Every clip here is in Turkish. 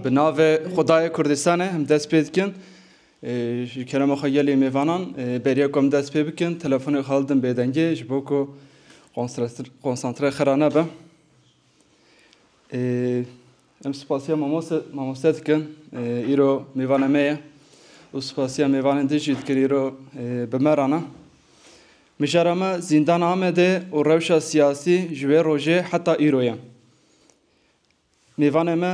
بناو خدای کردستان هم دست پید کن کلام خیلی میوانان برای کم دست پید کن تلفن خالدن بدنگی جبو کو کنسانتره خرانه به ام سپاسیا ماموست کن ایرو میوانه میه و سپاسیا میوانه دیجید کن ایرو بمرانه مشارمه زندان آمده و روش سیاسی جوی روژه حتی ایرویه میوانه ما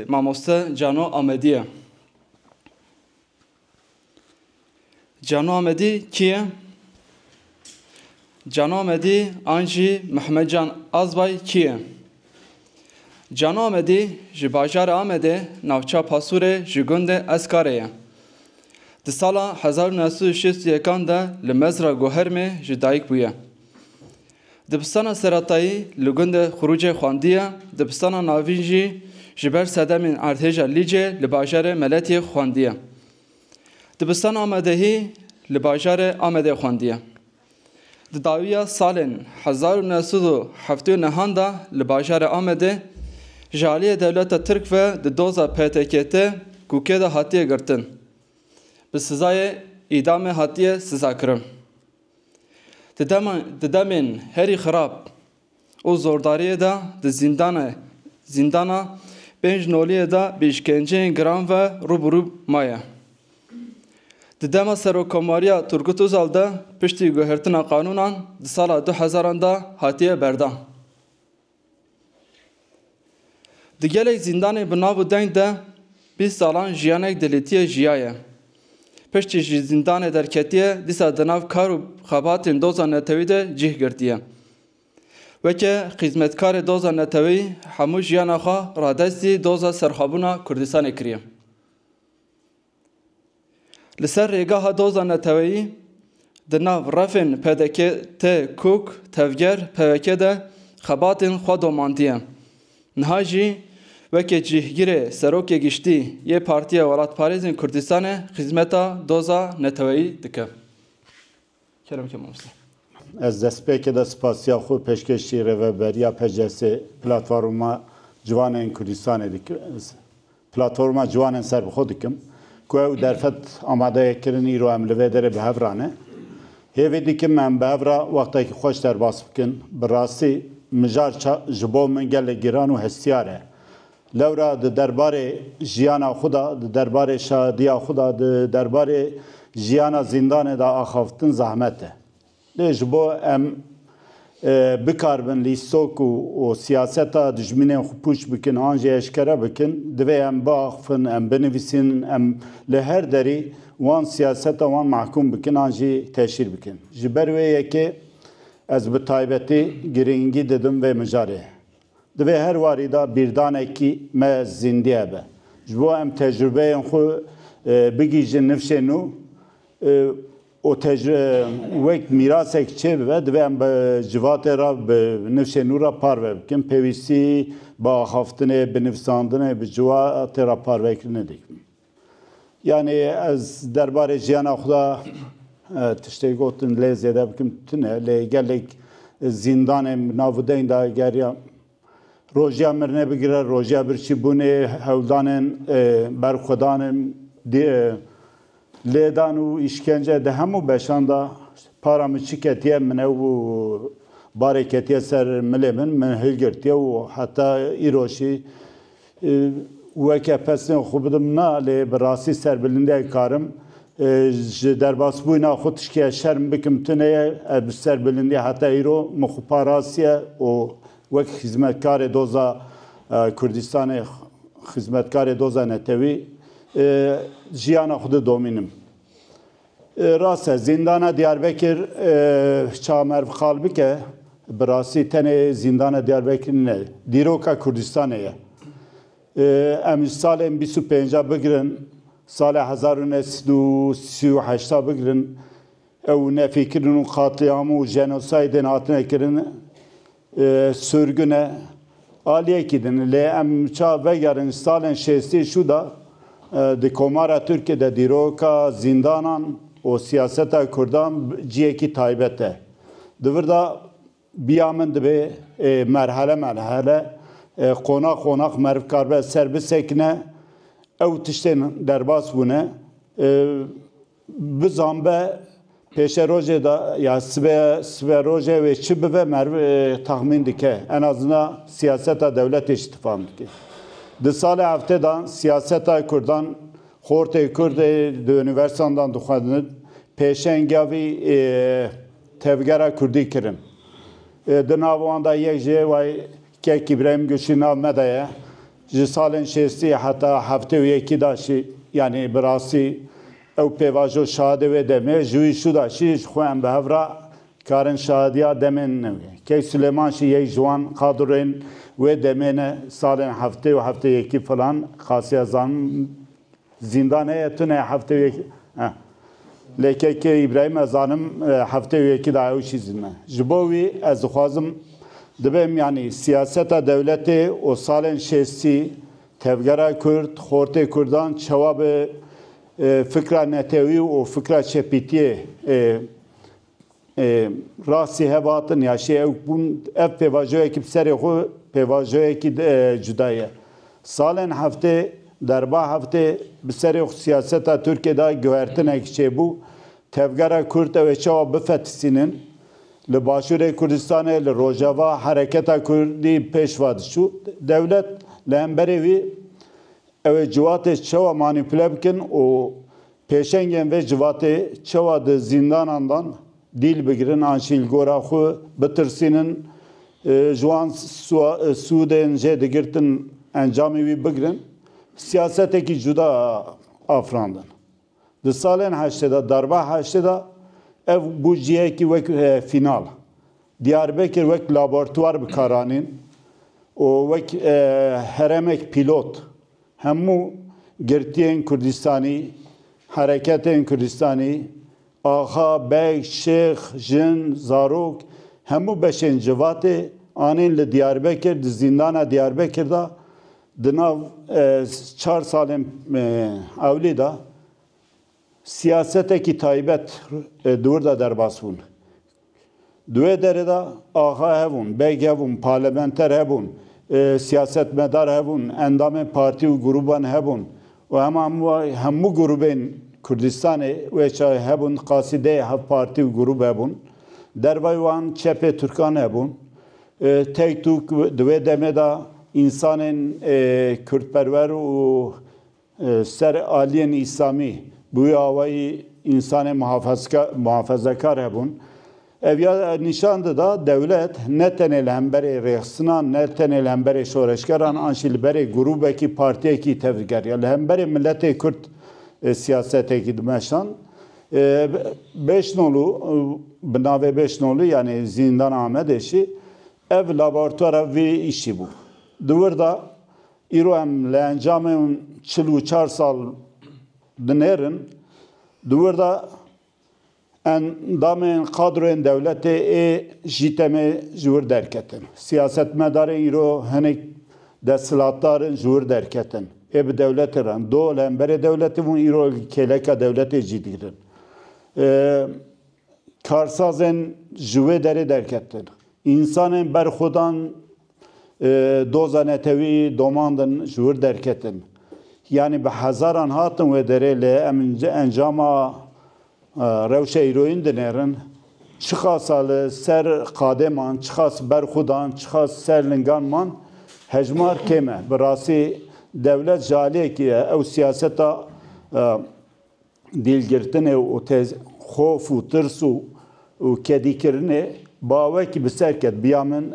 ماموسته جانو آمدیه جانو آمدی کیه؟ جانو آمدی آنجی محمد جان آزبای کیه؟ جانو آمدی جباجار آمده نوچا پاسور جگند اسکاره ده سالا 1961 ده لمزرا گوهرمه جدایک بویه دبستان سرطایی لگند خروج خواندیه دبستان ناوینجی جبر صدمین ارتجا لیجه لباجار ملتی خواندیه دبستان آمدهی لباجار آمده خواندیه داویا سالن 1979 ده لباجار آمده جالی دولت ترک و دوزا پتکت کوکه ده هاتیه گرتن به سزای اعدام هاتیه سزا کرم ددمن هری خراب او زورداریه دا زندانا پنج نولیه دا بیشکنجه گرام و روبرو مایه ددم سروکماریا ترکوت اوزال دا پشتی گوهرتنا قانونان د سال 2000 دا هاتیه بردا دگلی زندان بناو دنگ دا 20 سالان جیانک دلیتیه جیایه پشتی زندان درکتیه دیسا دناو کار و خباتین دوزا نتوی ده جیه گردیه وکه خدمتکار دوزا نتوی همو جیانا خواه رادستی دوزا سرخابونا کردستان کریه لسر ریگاه دوزا نتوی دناو رفن پدکه ته کوک تفگر پوکه ده خباتین خواه دوماندیه نهاجی وکه جیهگیره سروک گشتی یه پارتیه ولات پاریزین کردستان خدمتا دوزا نتوی دکه کرم که ممسن از دست پیک ده سپاسیا خود پشکشی روبریا پجسه پلاتفورما جوانین کردستان دکه پلاتفورما جوانین سر بخود دکم که او درفت آماده کرنی رو عملوه داره به هفرانه هیوی دکم من به هفرا وقتی که خوش در باس بکن براستی مجار جبو من گل گیران و هستیاره لورا د دربار جیانا خدا د دربار شادیا خدا د دربار جیانا زندان دا آخافتن زحمته لیج بو ام بکاربن لیستوک و سیاستا دجمین خوپوش بکن آنجا اشکره بکن دوی ام باخفن ام بنویسین ام لهر داری وان سیاستا وان محکوم بکن آنجا تشیر بکن جبروی یکی از بطایبتی گرینگی ددم و مجاره دوی هر واریدا بیردانه کی ما زندیه به جبو ام تجربه خو بگیجن نفشه نو او وقت میراث چه به دوی ام جوات را به نفشه نو را پار بکن پیویسی با خفتنه به نفساندنه به جوات را پار بکنه دیگه یعنی از درباره جیان خدا تشتی گفتن لیزیده بکن تنه لیگلک زندان ناودین دا گریا روژیا مرنه بگیره روژیا برچی بونه هولدانن برخودانن لیدان و işkence de hemu beşanda paramı çiketiye mene u bareketiye ser milemin men hilgertiye u hatta iroşi veke pesin xubdim na le berasi ser bilinde karım derbas buyna xutşkiye şerm bikim tüneye ser bilinde hatta iro muxparasiye o وک خدمتکار دوزا کردستان خدمتکار دوزا نتوی جیانا خود دومینم راست زندان دیاربکر چامرف خالبی که براسی تنه زندان دیاربکر نه دیروکا کردستانه ام سال 25 بگیرن سال 1938 بگیرن او نفکرن قاتلیام و جنوساید ناتنه کرن sürgüne aliye gidin. Le emça ve yarın Stalin şesti şu da de komara Türkiye'de diroka zindanan o siyasete kurdan ciyeki taybete. Dıvırda biyamen de be merhale Konak merv karbe serbi sekine ev tişten derbas bune bizambe peşe roje da ya sve roje ve çibe ve merv tahmin dike en azından siyaseta devlet iştifam dike. Di sale haftedan siyaseta Kurdan Hortê Kurdê di üniversitedan dixwazin pêşengavî tevgera Kurdî kirin. Di nav wan de yek jê way kek İbrahim Gülşî nav me de ye. Ji salên şêstî heta heftê û yekî da jî yanî bi rastî ew pêvajo şahadê wê demê ji wî şû da jî ji xwe em bi hevra karin şahadiya demên nû ye. Kek Süleyman jî yek ji wan kadrên wê demê ne salên heftê û heftê yekî filan xasiya zanin zindan heye tune heftê yekî lêkeke İbrahim ez zanim heftê yekî da ew jî zindan. Ji bo wî ez dixwazim dibêm yanî siyaseta devletê û salên şêstî tevgera Kurd, Hortê Kurdan çawa bi fikra netewî û fikra çepîtiyê rastî hevatin ya şê ew bûn ev pêvajoyekî bi serê xwe pêvajoyekî cuda ye. Salên heftê derba heftê bi serê xwe siyaseta Tirkiyeyê guhertinek çêbû tevgera Kurd ew ê çawa bifetisînin li Başûrê Kurdistanê li Rojava Hereketa Kurdî pêşva diçû. Devlet li hemberê wî ew ê ciwatê çawa manîpüle bikin û pêşengên vê ciwatê çawa di zindanandan dîl bigirin an şîlgora xwe bitirsînin ji wan sûdên jê digirtin encamê wî bigirin siyasetekî cuda afirandin. Di salên heştê de derba heştê de ev bû cihekî wek fînal. Diyarbekir wek laboratuvar bikaranîn û wek heremek pîlot hemû girtiyên Kurdistanî, hereketên Kurdistanî, axa, bey, şêx, jin, zarok hemû beşên civatê anên li Diyarbekir di zindana Diyarbekir da di nav 4 salên ewlî da siyasetekî taybet dûr da derbas bûn. Di wê derê de axa hebûn, bey hebûn, parlamenter hebûn, siyasetmedar hebûn, endamên partî û gruban hebûn û hemû grubên Kurdistanê wê çay hebûn qasideyê hev partî û grûp hebûn. Dervayê wan çepê Türkan hebûn. Tek tûk di wê demê de însanên Kurdperwer û ser aliyên İslamî bu awayî însanên muhafazakar hebûn. Ev ya nîşan da devlet ne tenê li hemberê rêxisinan ne tenê li hemberê şoreşgeran an jî li berê grûbekî partiyekî tevgeriya li hemberê milletê Kurd siyasetekî dimeşan. Beşnolu bi navê Beşnolu yani Zindan Amedê jî ev laboratuvara vê îşî bû. Di wir da îro em li encamên 44 sal dinêrin di wir da endamên kadroyên devletê ê jî temê ji wir derketin. Siyasetmedarên îro hinek desthilatdarên ji wir derketin. Ê bi devletê re do li hemberê devletê bûn îro kêleka devletê jî digirin. Karsazên ji wê derê derketin. İnsanên berxwedan doza netewî domandin ji wir derketin. Yani bi hezaran hatin wê derê li encama rewşa îroyîn dinêrin. Çixasa li ser qadêman, çixas berxwedan, çixas ser linganman hejmar kêm e. Bi rastî devlet ji aliyekî ye ew siyaseta dîlgirtinê û xof û tirs û kedîkirinê bawekî bi ser ket. Biya min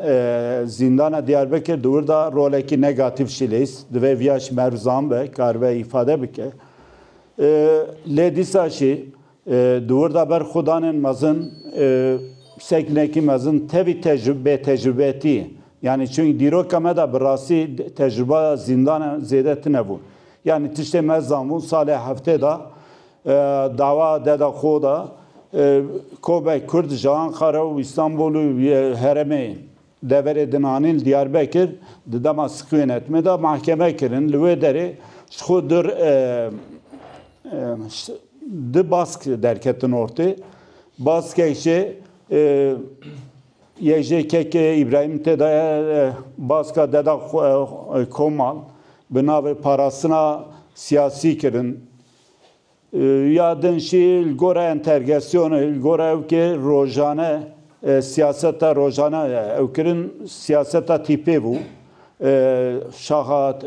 zindana Diyarbekir di wir da rolekî negatif jî lês divê viya jî merv zanbe karibe îfade bike. Lê dîsa jî di wir da berxwedanên mezin sekinekî mezin tevî bêtecrübetî yani çünkü dîroka me da bi rastî tecrüba zindana zêde tune bûn. Yani tiştê me zanbûn salê heftê da dava deda xwe da Kobek Kurd ji Ankara û İstanbul û heremê deverê din anîn Diyarbekir di dema sikûyê da mahkeme kirin li wê derê ji xwe di bask derketin ortê. Baskek jê YJK İbrahim Teda'ya baska deda komal binav parasına siyasi kirin ya denşi gora entergasyonu gora evke rojane siyaseta rojane evkirin siyaseta tipi bu şahat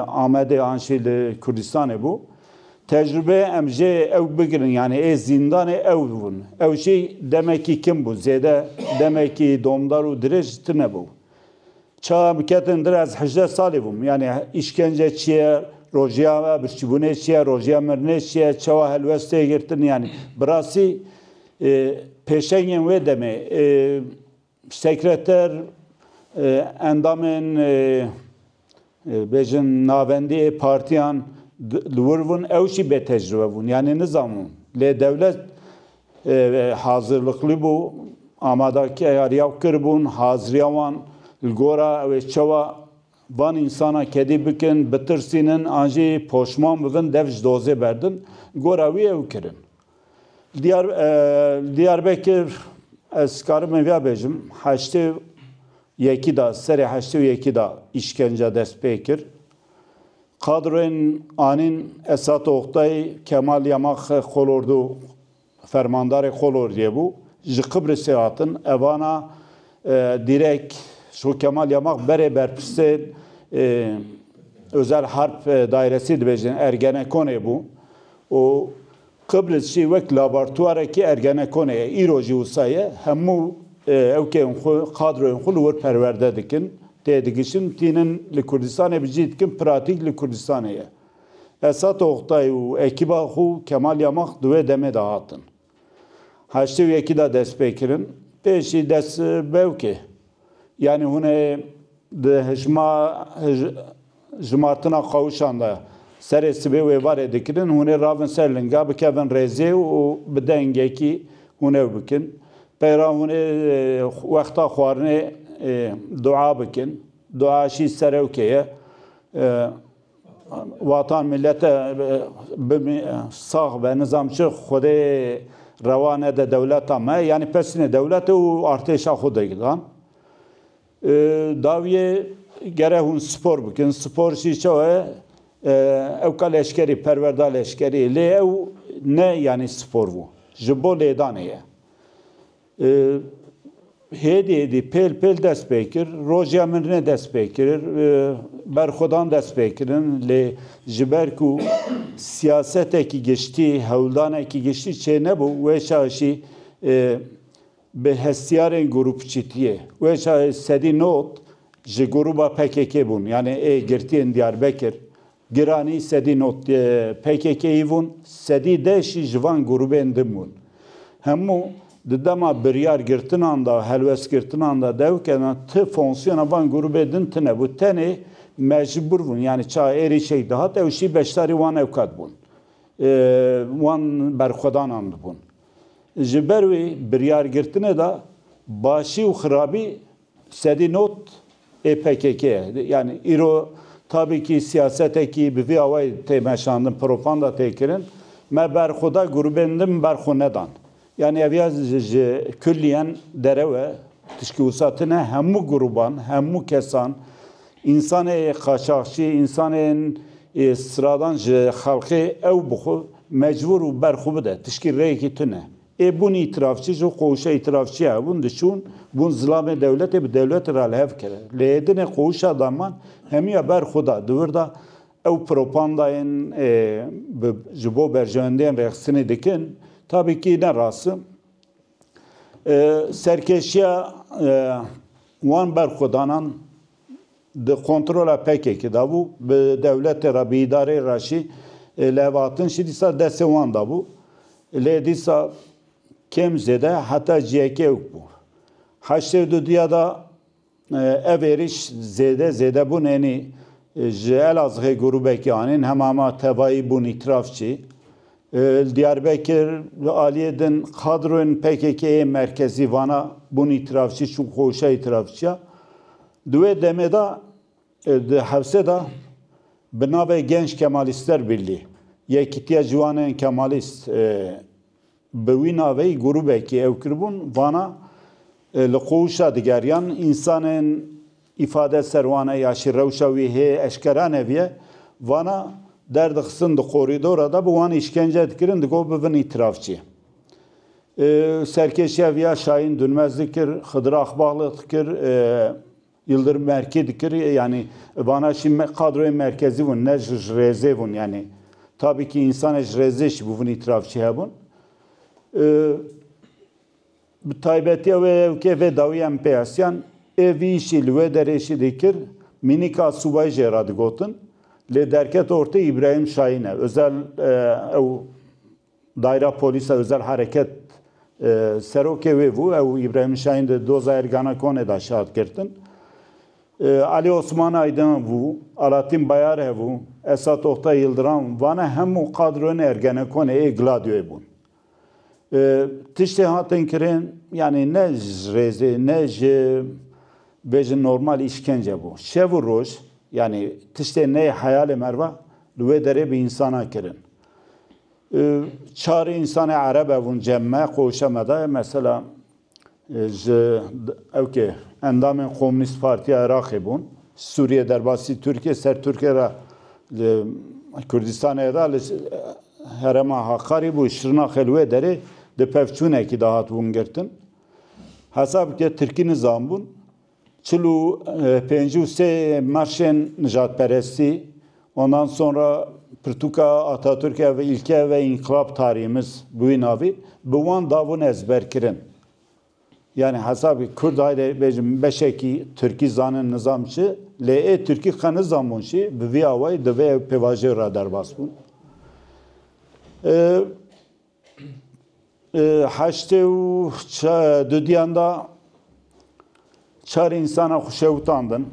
Ahmedi Anşil Kürdistan'ı bu tecrübe emce ev bigirin yani zindanı ev bun. Ev şey demek ki kim bu? Zede demek ki domdar u direj tine bu. Çağ miketin direz hicret sali bum. Yani işkence çiye, rojiya birçibune çiye, rojiya merne çiye, çava helveste girtin yani. Burası peşengen ve deme. Sekreter endamın bejin navendi partiyan Lurvun evşi be tecrübe bun. Yani nizamın. Le devlet hazırlıklı bu. Amadaki ayaryav kırbun. Hazriyavan. Gora ve çava van insana kedi bikin bitirsinin anji poşman bivin devş doze berdin. Gora vi ev kirin. Diyarbakır eskarım evya bejim. Haşti yekida, seri haşti yekida işkence despekir. Kadroen anin Esat Oktay Kemal Yamak kolordu fermandar kolor diye bu. Ji Kıbrıs'ı atın evana direkt şu Kemal Yamak berpiste özel harp dairesi dibecin Ergenekon'e bu. O Kıbrıs'ı vek laboratuvarı ki Ergenekon'e iroji usaya hemu evkeyin kadroen kulur perverde dikin. Dedikişin tinin li Kürdistan'e bicitkin pratik li Kürdistan'e. Esat Oktay u ekiba xu Kemal Yamak duve deme dağıtın. Haşti ve ekida despekirin. Peşi des bevki. Yani hune de jmartına kavuşanda seresi ve var edikirin. Hune ravın serlinga bikevin reze u bidengeki hune bikin. Peyra hune vakta xwarne dua bikin. Dua şi serevkeye vatan millete sağ ve nizamçı xude revane de devlet ama yani pesine devlet u arteşa xude gidan. Daviye gerehun spor bikin. Spor şi çoğu evka leşkeri, perverda leşkeri. Le ev ne yani spor bu? Jibo ledaneye. Hedi pel dest bekir, roja mirne dest bekir, berxodan dest bekirin, le jiberku siyaseteki geçti, hevldaneki geçti, çe ne bu? Ve şaşi be hestiyaren grup çitiye. Ve şaşi sedi not, ji gruba PKK bun. Yani girtiyen Diyarbakır, girani sedi not PKK'yi bun, sedi deşi jivan grubu endim bun. Hemu Dama biryar girtin anda, helves girtin anda devkena tı fonksiyona van grubu edin tine bu tene mecbur bun. Yani çağ eri şey daha tevşi beştari van evkat bun. Van berkodan andı bun. Jibervi biryar girtine da başı u khrabi sedi not PKK. Yani iro tabii ki siyaseteki bir avay temeşandın propaganda tekirin. Me berkoda grubu endim berkonedan. Yani eviyaz külliyen dereve tişkiusatına hemu gruban, hemu kesan, insanı kaçakçı, insanın sıradan halkı ev buxu mecbur u berxu de tişki reyki tüne. Bun itirafçı, jo koğuşa itirafçı ya, bun düşün, bun zilame devleti bir devlet ralhev kere. Lehedine koğuş adamman hem ya berxu da, dıvırda ev propagandayın jibo berjandiyen reaksini dikin, tabii ki ne rası? Serkeşya wan berxudanan de kontrola PKK da bu devlet rabi idare raşi levatın şidisa dese wan da bu ledisa kemzede hatta CK yok bu. Haştevdu diye da everiş zede bu neni Elazığ grubeki anin hemama tebai bun itirafçı Diyarbakır Aliye'den kadroen PKK'ye merkezi vana bun itirafçı şu koğuşa itirafçı. Dve demeda hevse da binave genç Kemalistler Birliği. Yekitiye civanen Kemalist bewi navey grubeki evkirbun vana لقوشا دیگریان انسان ifade servane yaşı revşavi he eşkera neviye vana derdiksın de koridora da bu van işkence dikirin de go bevin itirafçı. Serkeşev ya Şahin Dönmez dikir, Hıdır Akbağlı dikir, Yıldırım Merki dikir yani vana şimdi kadroyu merkezi bun ne jreze bun yani tabii ki insan jrezeş bu van itirafçı hebun. Taybetiye ve evke ve daviyem peyasyan evi işi ve dereşi dikir minika subay jeradı gotun le derket orta İbrahim Şahin'e özel daire polise özel hareket seroke ve bu İbrahim Şahin de doza ergana kone da şahit kertin Ali Osman Aydın bu Alaaddin Bayar bu Esat Oktay Yıldıran vana hem o kadronun ergana kone gladio bun tişte hatın kirin yani ne reze ne bejin normal işkence bu. Şevu roj yani tişte ne hayal merva lüve dere bir insana kirin. Çağrı insana Arap evun cemme koşamada mesela evke endamın Komünist Parti Irak'ı bun. Suriye derbasi Türkiye ser Türkiye Kürdistan'a da herema hakari bu şırnak elve dere de pevçune ki dahat bun gertin. Hesap ki Türkiye nizam bun. Çulu pencu se marşen nijatperesti ondan sonra Pirtuka Atatürk'e ve ilke ve inkılap tarihimiz bu inavi bu van davun ezber kirin. Yani hesabı Kürt hayde bejim beşeki Türkiye zanın nizamçı le Türkiye kanı zamonşi bi avay de ve pevaje radar basbun. Haşte u düdiyanda çar insana xuşevtandın.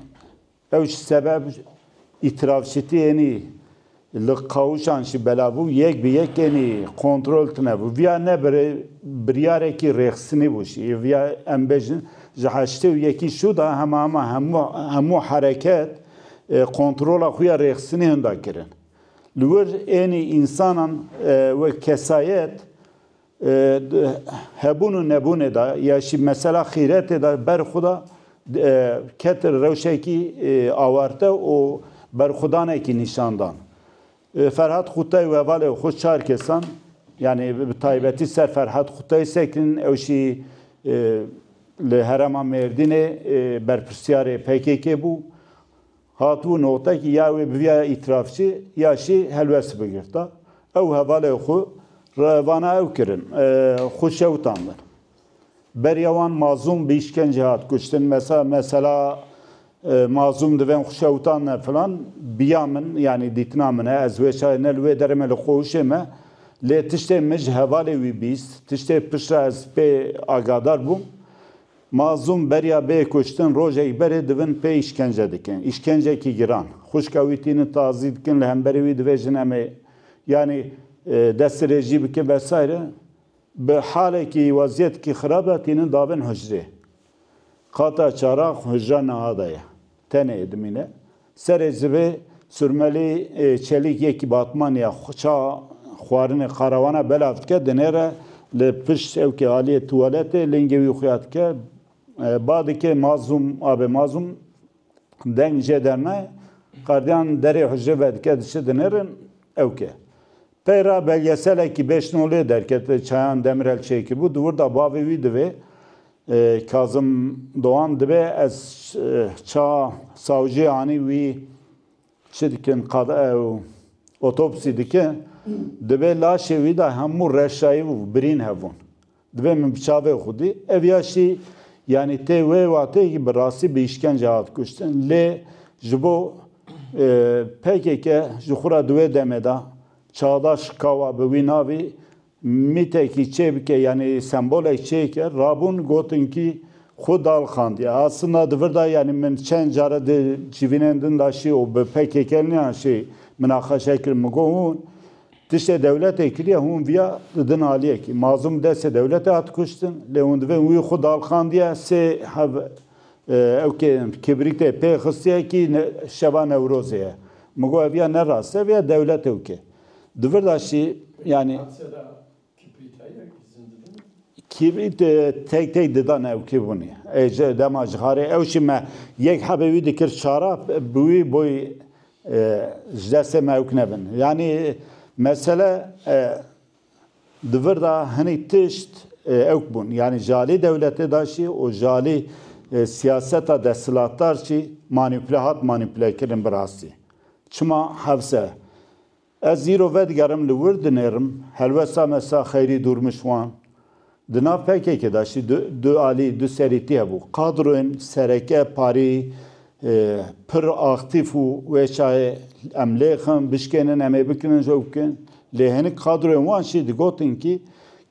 Evş sebep itirafçıtı yeni kavuşan şi belabu yek bir yek yeni kontrol tine bu. Viya ne biriyareki reksini bu şi. Viya embejin jahaşte yeki şu da hemu hareket kontrola xuya reksini hında kirin. Lüver yeni insanın ve kesayet hebunu nebune da ya şi mesela xirete da berxuda ketir revşeki avarte o berxudane ki nişandan. Ferhat Xutay ve vale hoş çar kesan yani taybeti ser Ferhat Xutay sekin evşi le herama merdine berpirsiyare PKK bu hatu nota ki ya ve biya itirafçı ya şi helvesi bigirta ev havale xu revana ev kirin xuşevtandır. Beryavan mazlum bir işkence hat kuştun mesela mazlum diven xuşevtan falan biyamın yani ditnamına ezveşa nelve deremeli koşeme le tişte mechavale vi biz tişte pişra ez pe agadar bum mazlum berya be kuştun roje bere diven pe işkence diken işkence ki giran xuşkavitini tazi diken lehemberi vi divejineme yani dest reji ki vesaire به حالی که وضعیت کی خرابه تینن داون حجره قطع چراغ حجره نهاده تنه ادمینه سر زبه سرملی çelik yeki batman ya çağ خوارن قاروانه بلافت که دنره لپش او که حالی توالت لنگوی خویات که بعد که mazlum denge derine kardiyan deri hücre verdik edişe dönerin evke. Peyra belgesel ki 5 nolu derket Çayan Demirel çeki bu durda bavevi de Kazım Doğan de az ça savcı ani vi şirkin qada otopsi dike de la şevi da hamu reşayı birin havun de min bçave xudi evyaşi yani te ve vate ki berasi bir işkence hat kuştun le jibo PKK juhura duve demeda çağdaş kava bevinavi miteki çebke yani sembolek çeke rabun gotunki xudal xandiye aslında dvrda yani men çen cara de civinendin daşı o PKK'nin şey münakaşa kirmgon tişte devlet ekliye hun via din aliye ki mazlum dese devlete at kuştun leund ve uy xudal xandiye se hav evke kibrikte pe xıstiye ki şeba nevroziye mgo via ne rase via devlet evke Dvrdaşi yani ki tek didan ev ki bunu. Ece demaj hare ev şimdi yek habevi dikir çara buy boy jese mevk nebin. Yani mesele dıvır da hani tişt ev bun. Yani jali devlete daşı o jali siyaseta desilatlar çi manipüle kirin birası. Çıma havse. Ez zero ved gerim li wir dinerim. Helvesa mesa xeyri durmuş wan. Dina PKK da şi du ali du seriti hebu. Kadroin sereke pari pır aktif u veçay emlexin bişkenin eme bikinin jovkin. Leheni kadroin wan şi digotin ki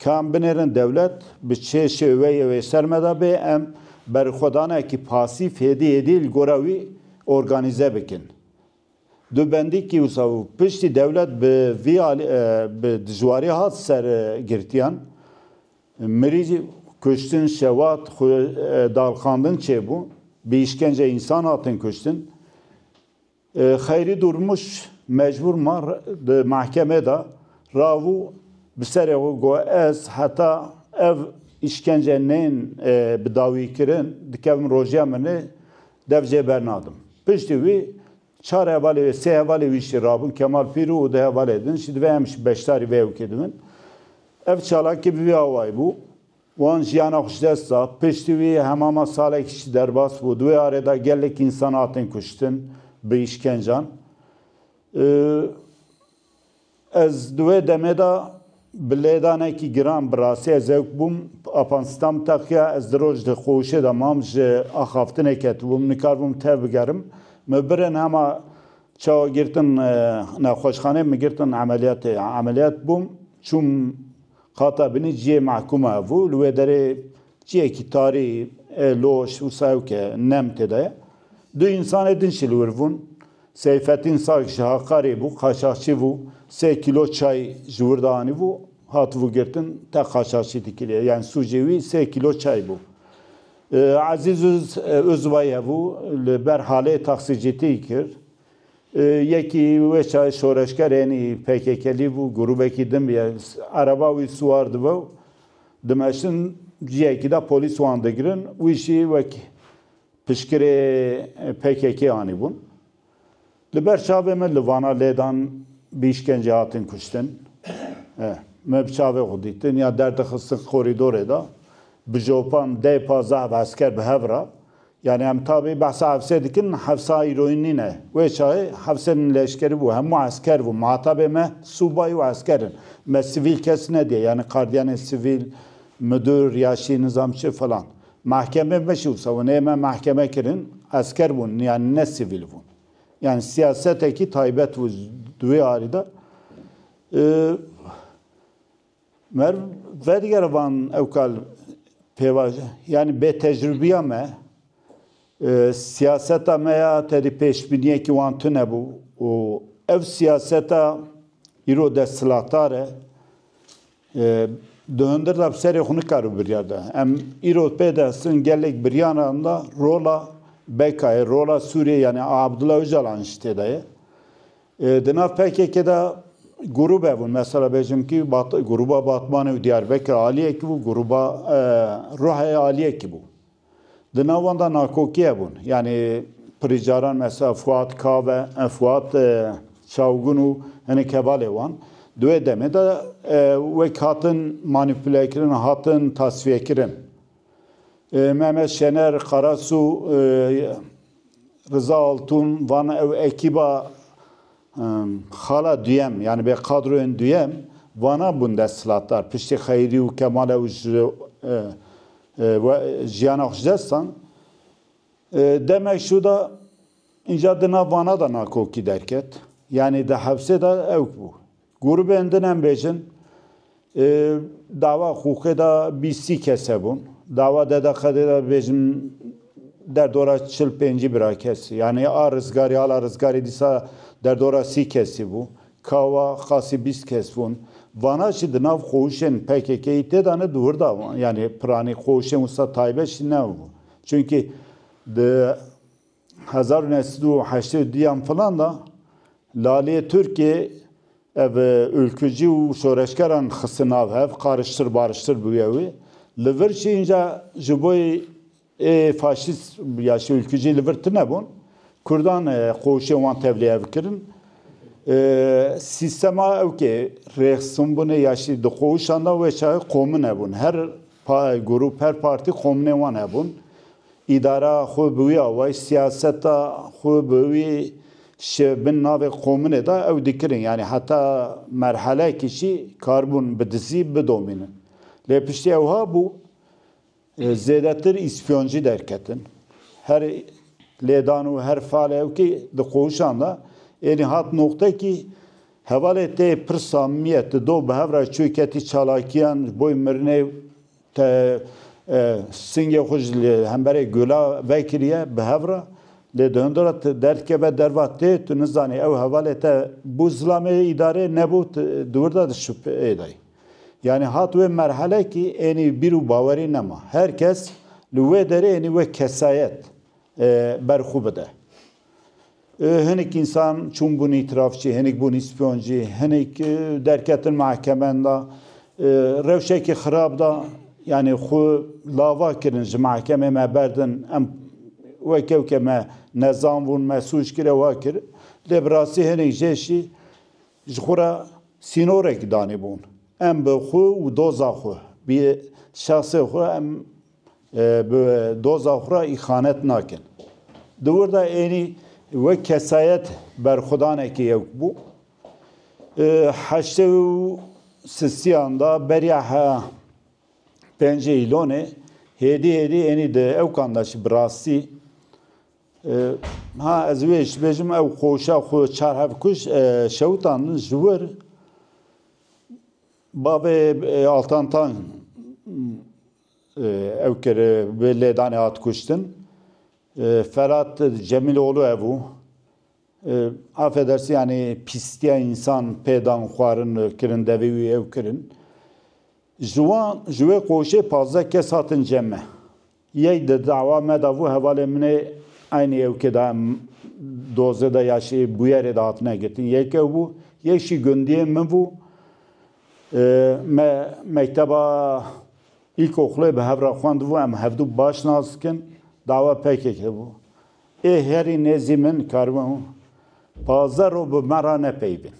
kam binerin devlet biçe şeveye ve sermeda be em berxodana ki pasif hedi edil goravi organize bikin. دو بندی کی وساو پشتی دولت به به دجواری هات سر گرتیان مریض کشتن شوات دالخاندن چه بو به işkence insan hatın kuştun xeyri durmuş mecbur mar de mahkemede ravu bisere go ez hatta ev işkencenin bedavi kirin dikevim rojya mene devce bernadım pişti vi çar hevali ve se hevali vişi rabun Kemal Piru o da hevali edin şimdi ve hemş beştari ve evkedimin ev çalak gibi bir havay bu wan jiyana xuşdesta pişti vi hemama salek kişi derbas bu dve arada gellik insan atın kuştun be işkencan ez dve demeda biledane ki giran brasi zevk bum apanstam takya ez droj de xoşe da mamj axaftine ketbum nikarbum tebgerim مبرن هما چاو گرتن نخوشخانه میگرتن عملیات بوم چون خاطبنی جی محکومه و لوی داره جی کی تاری لوش و سایو که نم تده دو انسان edin şilurvun Seyfettin Sakşi Hakkari bu kaşakçı bu 3 kilo çay jurdani bu hatvu girtin ta kaşakçı dikili yani sucevi 3 kilo çay bu Aziz Özvaya bu ber hale taksiciti kir yeki ve çay şoreşker yani PKK'li bu grubeki dim ya araba ve suardı bu demeşin yeki de polis wanda girin u işi ve pişkire PKK ani bun liber çave me livana ledan bir işkence hatın kuştun mebçave gudittin ya derde xısık koridoreda بجوپان ده 15 asker به هفرا yani hem tabi bahsa hafse dikin hafsa iroini ne ve çay hafsenin leşkeri bu hem asker bu muhatabe me subay ve askerin me sivil kes ne diye yani kardiyan sivil müdür yaşı nizamçı falan mahkeme meşu savune me mahkeme kirin asker bun yani ne sivil bu yani siyaseteki taybet bu duy arida mer ve diğer van evkal yani be tecrübiye me siyaseta me ya tedi peşbiniye ki vantune bu o ev siyaseta iro destilatare döndür da seri hunu karu bir yerde em iro pedasın gelek bir yanında rola bekay rola Suriye yani Abdullah Öcalan işte de dina PKK'da grup evun mesela bizim ki gruba Batman Diyarbakır Aliye ki bu gruba Ruhaya Aliye ki bu. Dınavanda nakoki evun yani pricaran mesela Fuat Kahve Fuat Çavgunu hani kebal evan due deme de ve katın manipüle kirin hatın tasfiye kirin. Mehmet Şener Karasu Rıza Altun van ev ekiba hala düyem yani bir kadroyun düyem vana bunda sılatlar pişti xeyri u kemale u jiyana xuşdestan demek şu da incadına vana da nakoki derket yani de hapse da ev bu grubu endinen bejin dava hukuke da bisi kesebun dava deda kadeda bejin der dora çıl penci bir kes yani a rızgari ala rızgari disa der dora si kesi bu kava khasi bis kesfun vana şid nav khoşen PKK'yi tedane durda yani prani khoşen usta taybe şinav bu çünkü de 1980 diyam falan da Lale Türkiye ev ülkücü u şoreşkaran xısınav hev karıştır barıştır bu yevi Liver şeyince jiboy faşist ya ülkücü liver tine bun. Kurdan koğuşe wan tevliye bikirin. Sistema evke reaksiyon bunu yaşı de koğuşanda ve çay komun ebun. Her grup, her parti komune wan ebun. İdara xwe bi wî awayî siyaseta xwe bi wî bin navê komune da ew dikirin. Yani heta merhelekî jî karbûn bi dizî bidomînin. Lê piştî ew habû zêdetir îspiyonjî derketin. Her lêdan û her fal evkî di qoşan da ênî hat noktayekî hevalê tê pir samimiyet di do bi hevra çûketî çalakiyan boy mirinê singê xwe ji hemberê gula vekiriye bi hevra lê di hundira derkeve derva tê tu nizanî ew hevalê te bû zilamê îdarê nebû di wirda di şüpheyê dayê. Yani hat wê merhelekî ênî bîr û bawerî nema. Herkes li wê derê ênî wê kesayet berxwe bide. Hinek insan çûn bûn îtirafçî, hinek bûn îspiyonjî, hinek derketin mahkemen da rewşekê xirab da yani xwe lava kirin ji mahkemê me berdin em wekewke me nezam bûn me sûç kire wa kir lê bi rastî hinek jê jî ji xwe re sînorek danîbûn. Em bi xwe û doza xwe bi şahsê xwe em bi doza xwe re îxanet nakin. Di wir de ênî ve kesayet berxudanekî yek bû. Heştê û sistiyan da beriya pêncê îlonê hêdî ênî di ewkan da jî bi rastî ez wê ji bêjim ew qoşa xwe çar hevkuş şewtan ji wir bavê altantan ew kir bi lêdanê hat kuştin. Ferhat Cemiloğlu evu affedersin yani pistiya insan peydan xwarin kirin devî wî ev kirin jiwan ji wê qoşê 15 kes hatin cem me yek di dawa me da bû hevalê min ê aynı evkê da dozê da yaşê bûyerê de hatine girtin yek ew bû yek jî gundiyê min bû me mekteba îlkoxulê bi hev re xwendibû em hevdû baş nas dikin dava pekek bu. Herî nêzî min karibû pazar û bi me re nepeybin.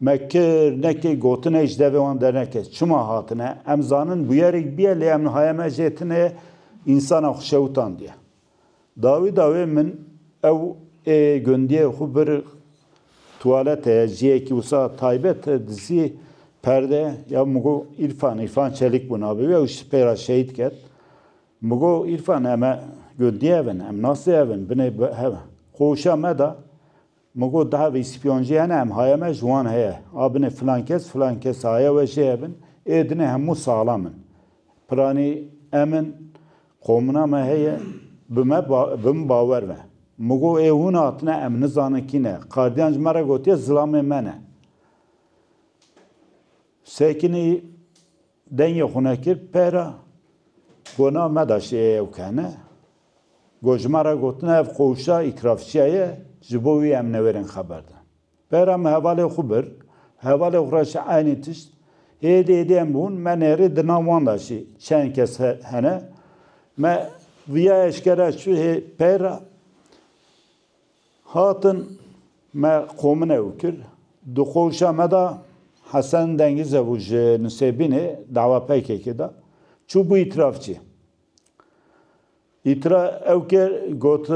Me kir nekê gotinê ji devê wan dernekes. Çima hatine? Em zanin bûyerek biye lê em nihaye me jê tune însana xwe şewtan diye. Dawî min ew ê gundiyê xwe bir tuwaletê jiyekî wisa taybet dizî perde ya migo İrfan Çelik bû navê wê ew ji pêra şehîd ket. Migo İrfan em gundiyê evin, em nasê evin, binê heve. Qoşa me da migo daha ve îspiyonjî hene em haye me ji wan heye. A binê filan kes haye we jê evin, êdine hemû salam in. Piranî emin qomuna me heye bi min bawer be. Migo ê hûn hatine em nizanin kî ne. Qardiyan ji me re gotiye zilamê me ne. Sekinî denyê xwe nekir pêra gona me da şê ew kene. Gojmara gotine ev qoşa îtirafçiye ye ji bo wî em newêrin xeber de. Pêra me hevalê xwe bir, hevalê xwe re ji aynî tişt hêdî em bûn me nêrê di nav wan da jî çend kes hene. Me viya eşkere çû pêra hatin me qomin ew kir. Di qoşa me da Hasan Dengiz ew ji Nusêbînê dawa pekekê da çû bû îtirafçî. Ew kir got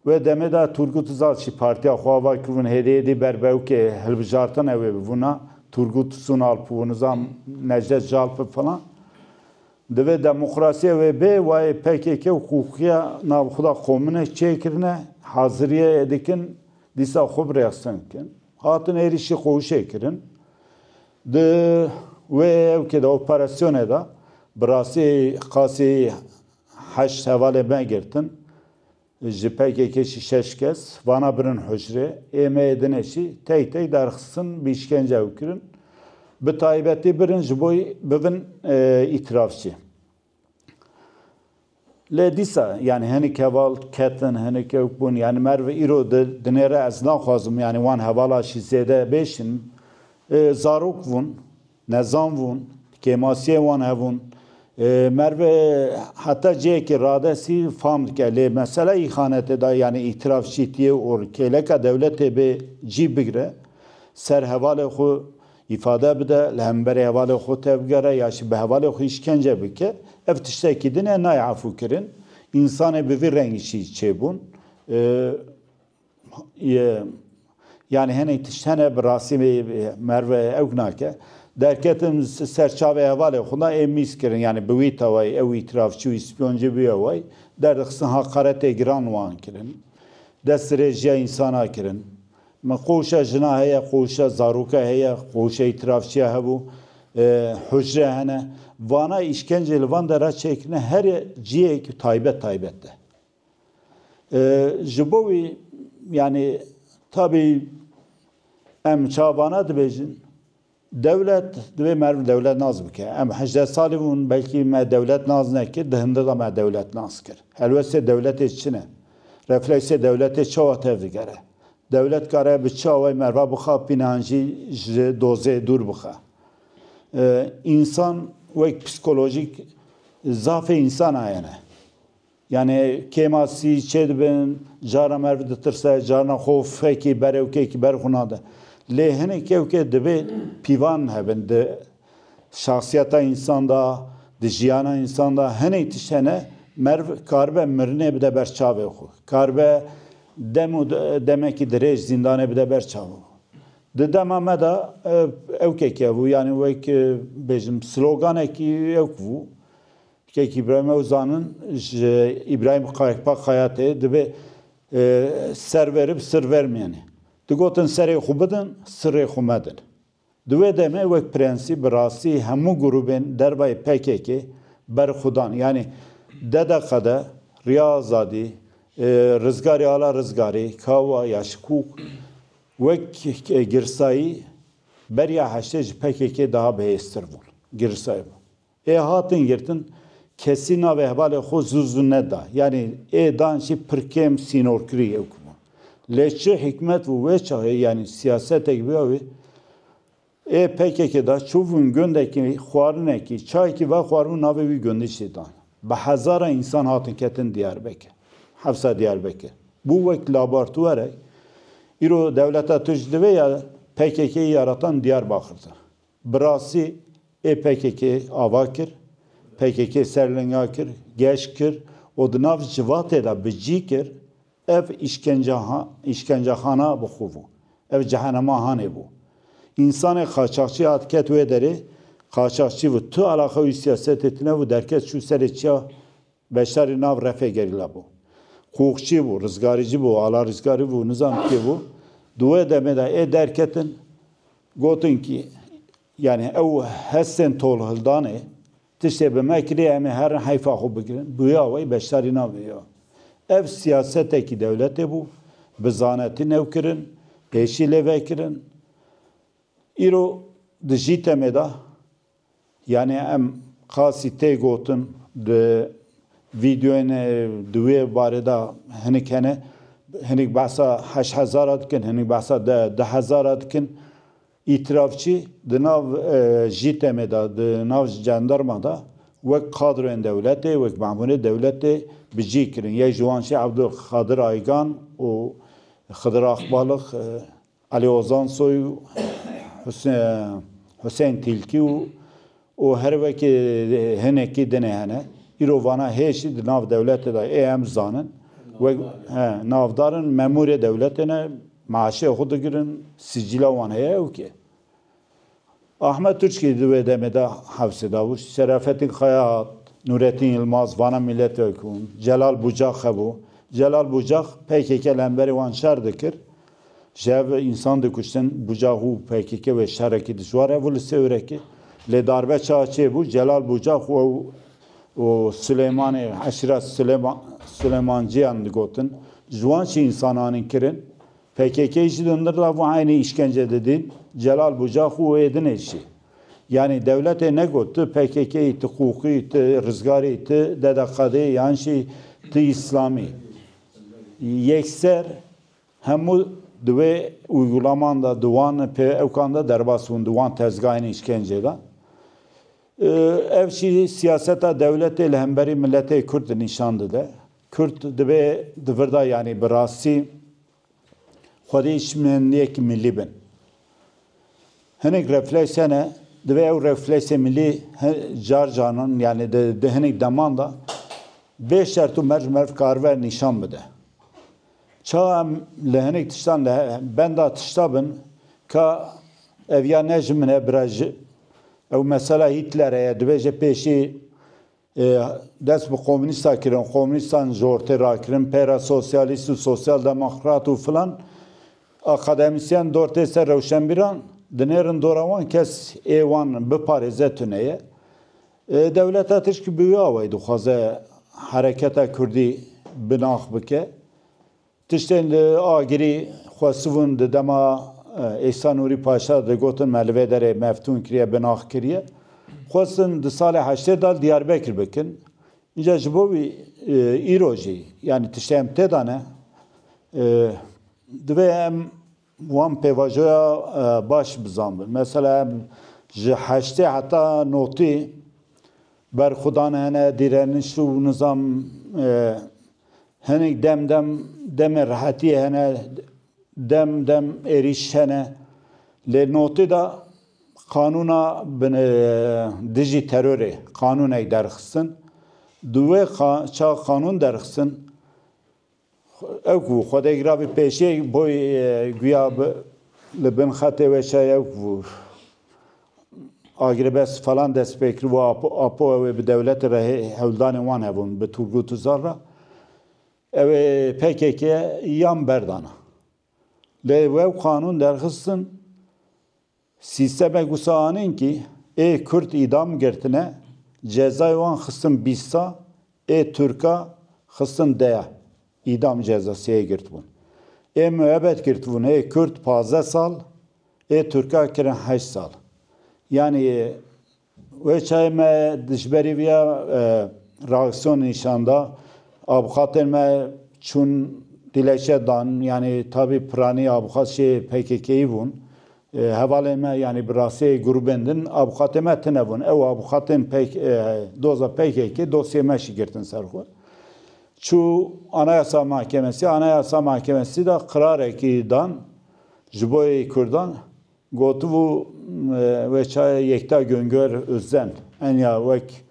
wê demê da Turgut Özal jî partiya xwe ava kiribûn hêdî berbewkê hilbijartina wê bibûna Turgut Sunal bû nizam Necdet Jalp falan. Divê demokrasiya wê bê wayê PKK û huquqiya navxuda komune çêkirine haziriye dikin dîsa xwe bi rêxistin dikin. Hatin êrişî qoşê kirin. Di wê evkê de operasyonê da bi rastî qasî heşt hevalê me girtin. Ji PKK jî 6 kes vana birin hujrê ême êdine jî tey derxistin bi işkence ew kirin. Bi taybetî birin ji bo bibin îtirafçî. Lê dîsa yani hinek heval ketin hinek ew bûn yani merve îro di nêre ez naxwazim yani wan hevala jî zêde bêşin zarok bûn nezam bûn کماسیه وان هفون مرو حتی جه که رادسی فهم که لی مسئله ای خانت دا یعنی اعتراف شیتیه اور کلک دولت به جی بگره سر حوال خو ifade bide lehemberi hevale xo tevgere ya şi be hevale xo işkence bike ev tiştekî dine nay afû kirin insanê bi vî rengî şî çêbûn yani henê tiştene bi rasîmê merve ew nake derketin serçavê hevalê xwe da ê mîz kirin yani bi wî tewayî ew îtirafçî û îspyoncî bûye way derdixistin haqaretê giran wan kirin dest rêjiya însana kirin قوشا جنا هيا قوشا زاروكا هيا قوشا اعترافçiya hebu hücre hene vana işkence lvan dara çekne her ciye ki taybet taybette jibovi yani tabi em çabana dibejin devlet ve merv devlet naz bike em hecde salivun belki me devlet naz nekir dehinde da me devlet naz kir helvetse devlet içine reflekse devlet çava tevdigere devlet kare bıçağı merva bıxa pinanji doze dur bıxa. İnsan ve psikolojik zaaf insan ayene. Yani kemasi çedben jara merv dıtırsa jara xof ki berevke ki berxunada. Lehne kevke debe pivan hebben de şahsiyeta insanda de jiyana insanda hene tişene merv karbe mirne bide berçave xo. Karbe demek ki direj zindane bide berçavu. De demame da evke bu yani vek bejim slogan ki evku ki İbrahim Özan'ın İbrahim Kaypak hayatı de ser verip sır vermeyeni. De goten seri xubedin sırrı xumedin. De deme vek prensip rasi hemu gruben derbay PKK ber xudan yani dede kada riyazadi rızgarı ala rızgarı, kava yaşkuk ve girsayı beriya haştej PKK daha behestir bul. Girsayı bu. Hatın girtin kesina ve hevale xo zuzune da. Yani danşi pırkem sinorkri evkumu. Leçi hikmet ve çağı yani siyaset gibi abi PKK'da çuvun göndeki xuarıneki çay ki ve xuarın navevi göndişidan. Bahazara insan hatın ketin Diyarbakır. Hafsa Diyarbakır. Bu vek laboratuvarı İro devlete tücdüve ya PKK'yi yaratan Diyarbakır'dır. Burası PKK avakir, PKK serlengakir, geçkir, odnav civateda bicikir, ev işkencehana bu xuvu. Ev cehennema hane bu. İnsanı kaçakçı atket ve deri, kaçakçı ve tu alakalı siyaset etine ve derket şu serçya beşeri nav refe gerila bu. Hukukçu bu, rızgarıcı bu, ala rızgarı bu, nizam ki bu. Dua demede derketin gotun ki yani ev hessen tol hıldane tişte bemekri emi her hayfa xo bigirin. Bu ya ve beşeri nav ya. Ev siyaseteki devleti bu. Bizaneti nevkirin, peşile vekirin. İro dijitemeda yani em khasi te gotun de videoyne duve bareda henik hene henik bahsa 8000 adkin henik bahsa 10000 adkin itirafçı dınav jitemeda dınav jandarmada ve kadroen devleti ve mamune devleti bicikirin ya Juanşi Abdülkadir Aygan o Xıdır Akbalık Ali Ozan Soy Hüseyin Tilki o her veki heneki deneyene İrovana heşi nav devleti da em zanın ve navdarın memure devletine maaşı okudu girin sicila van heye o ki Ahmet Türkçe düve demede havsi davuş Şerafettin Kaya Nurettin Yılmaz Van'a milletvekili Celal Bucak bu Celal Bucak PKK lemberi van şerdikir Jev insan dikuşten Bucahu PKK ve şereki dişvar evlisi öreki le darbe çağçı bu Celal Bucak o Süleyman'ı aşiret Süleymancıyan digotin Juançı insananın kirin PKK işi döndürler bu aynı işkence dedin Celal Bucak o edin eşi yani devlete ne gottu PKK iti hukuki iti rızgari iti dedekade yani şey iti İslami yekser hemu dve uygulamanda duvan evkanda derbasun duvan tezgahını işkencede ev şi siyaseta devleti lehemberi milleti Kürt nişandı da. Kürt dibe divirda yani birasi xwedî işmeniyek millî bin. Hinek refleksiyene dibe ev refleksiye millî car canan yani de hinek demanda beş şertu merv karver nişan bide. Çağım lehenek tiştan ben da tiştabın ka evya necmine birajı ev mesela Hitler'e dibêje pêşî dest bi komünîsta kirin, komünîstan jortê rakirin, pêra sosyalîst û sosyal demokrat û filan akademisyen dortê ser rewşenbîran dinêrin dora wan kes ê wan biparêze tuneye. Devleta tişkî bi wî awayî dixwaze hereketa Kurdî binax bike. Tiştên li agirî xwesivûn di dema Êsa Nûrî Paşa digotin me li vê derê meftûn kiriye binax kiriye. Xwestin di salê heştê da Diyarbekir bikin. Înca ji bo wî îro jî yani tiştê em tê dane divê em wan pêvajoya baş bizanbin. Mesela em ji heştê heta notî berxudan hene direniş û nizam hinek demê rehetiyê hene dem êrîş hene lê notî da kanûna dijî terorê kanûnek derxistin di wê çawa kanûn derxistin ew ku xwedêgiravî pêşî boy güya li bin xetê weşaya ew ku agiribes falan destpêkir û apo ew ê bi devletê re hewldanên wan hebûn bi Turgut Özal re ew ê PKK yan berdana. Lê wew kanûn derxistin sîstemek wisa anîn ki ê Kürt îdam girtine cezayê wan xistin 20 sal ê Türka xistin 10 îdam cezasiyê girtibûn. Ê müebbet girtibûn ê Kürt 15 sal ê Türka kirin 8 sal. Yani wê çayê me dijberî vêya reaksiyon nîşanda avukatên me çûn dilekçe dan yani tabi piranî avukat PKK'yî bûn. Hevalên me yani birasê grubên din avukatê me tune bûn. Ew avukatên doza PKK dosyê me jî girtin ser xwe. Çû Anayasa Mahkemesi, Anayasa Mahkemesi da qirarekî dan ji bo Kurdan gotibû weçaya Yekta Güngör Özden enya wek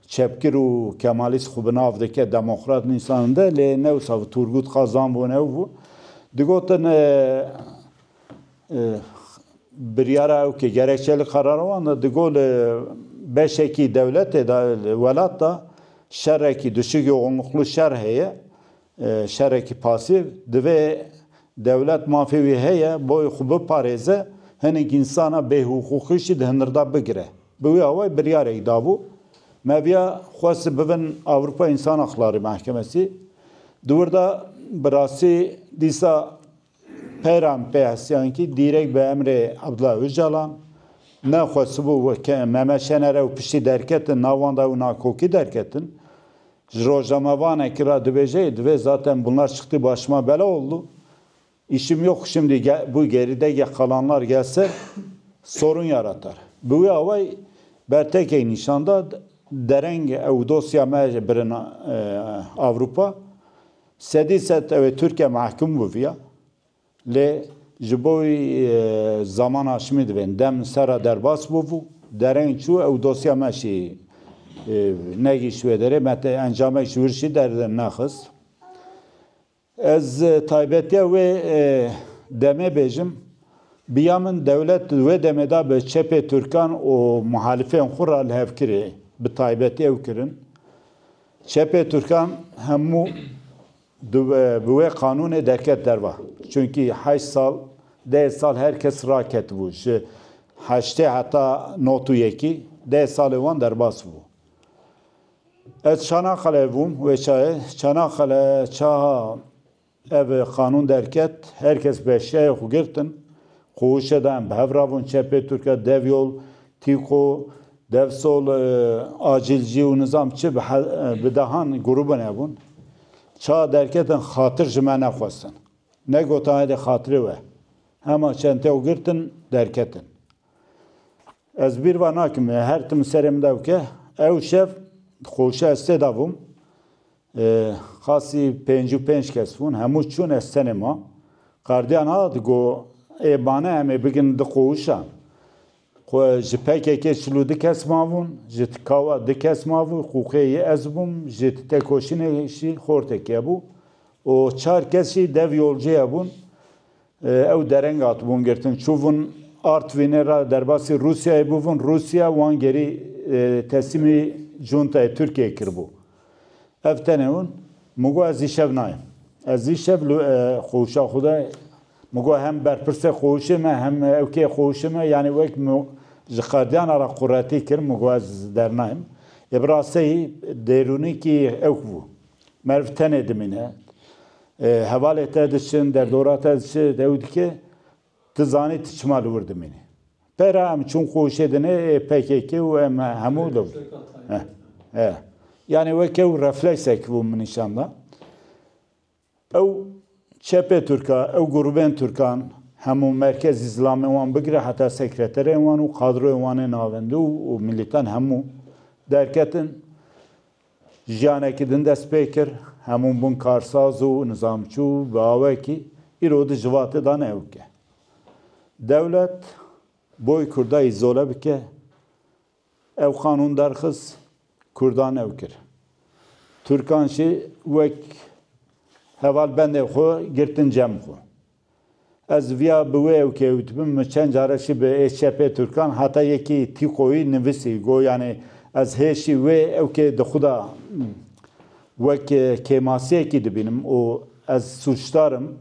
çepkir û Kemalîst xwe bi nav dike demokrat nîsanî de lê ne wisa Turgut Xazan bû ne bû digotin biryara ew ki gerekçeli karara wan da digol beşekî devletê da welat da şerekî düşük yoğunluklu şer heye şerekî pasîv divê devlet mafê wî heye boy xwe biparêze hinek însana bêhûquqî jî di hinirda bigire. Bi wî awayî biryarek dabû. Meviya xwest bibin Avrupa İnsan Hakları Mahkemesi. Dûrda birasî dîsa peyran pê hesiyan ki direk bi emrê Abdullah Öcalan ne xwestibû Mehmet Şenerê û piştî derketin navan da û nakokî derketin. Ji rojnamevanekî ra dibêje divê zaten bunlar çıktı başıma bela oldu. İşim yok şimdi bu geride kalanlar gelse sorun yaratar. Bu wê awayî bertekê nîşanda dereng ew dosya me birin Avrupa sedî set ew Türkiye mahkum bûviya lê ji bo zaman aşimî dibên dem sera derbas bûbû dereng çû ew dosya me jî negîş wê derê me te encamek ji wir jî dernexist. Ez taybetiya wê demê bêjim biya min devlet wê demê da bi çepê Türkan û muhalifên xwe ra li hev kirê bi taybetî ew kirin. Çepê Türkan hemû bi wê kanûnê derket derva. Çünkü 8 sal 10 sal herkes raketibû. Ji heştê heta notu yekî 10 salê wan derbas bû. Ez Çanakkale bûm wê çayê Çanakkale çaha ev kanûn derket herkes beşyayê xwe girtin. Xwişe da em bi hev rabûn çepê Türkiye dev yol tîko dev sol acilcî û nizam çi bi dehan grubên hebûn. Çawa derketin xatir ji me nexwestin. Ne gotan hêdî xatirê we. Hema çentê ew girtin derketin. Ez bir var nakim her tim serimde ki ev şev خوش استداوم خاصی 55 کس بون همو چون استنما قاردیان ها دگو ایبانه همه بگن دقوشا خو جپکه که چلو دکس ماون جت کاوا دکس ماون خوخه از بوم جت تکوشینه شی خورته که بو و چهار کسی دو یولجه بون او درنگ ات بون گرتن چوون Artvin'e derbasi Rusya'ya buvun Rusya wan geri teslimi Junta'ya Türkiye kirbu. Evtenevun mugo az işev nayim. Az işev xoşa xuda mugo hem berpirse xoşime hem evke xoşime yani vek jixardiyan ara qurati kir mugo az dernayim. Ebrasey deruni ki evku. Mervten edimine. Hevalet edişin derdorat edişin devdike tizani tiçmal vurdu beni. Pera em çun koşedine PKK ve em hamu da. Yani ve kev refleksek bu nişanda. O çepe Türka, o gruben Türkan hamu merkez İslam'ı wan bigre hatta sekreteri wan u kadro wan navendu u militan hamu derketin janekidin de speaker hamu bun karsaz u nizamçu baveki irodi jvatı da nevke. Devlet boy Kurda izole bike ev kanun derxiz Kurdan evkir. Türkan şi vek heval ben ev xo girtin cem xo. Ez via bu ev ke utbim çen caraşi be HDP Türkan hatta yeki tikoyi nivisi go yani ez heşi ve ev ke de xuda vek kemasiye ki dibinim o ez suçlarım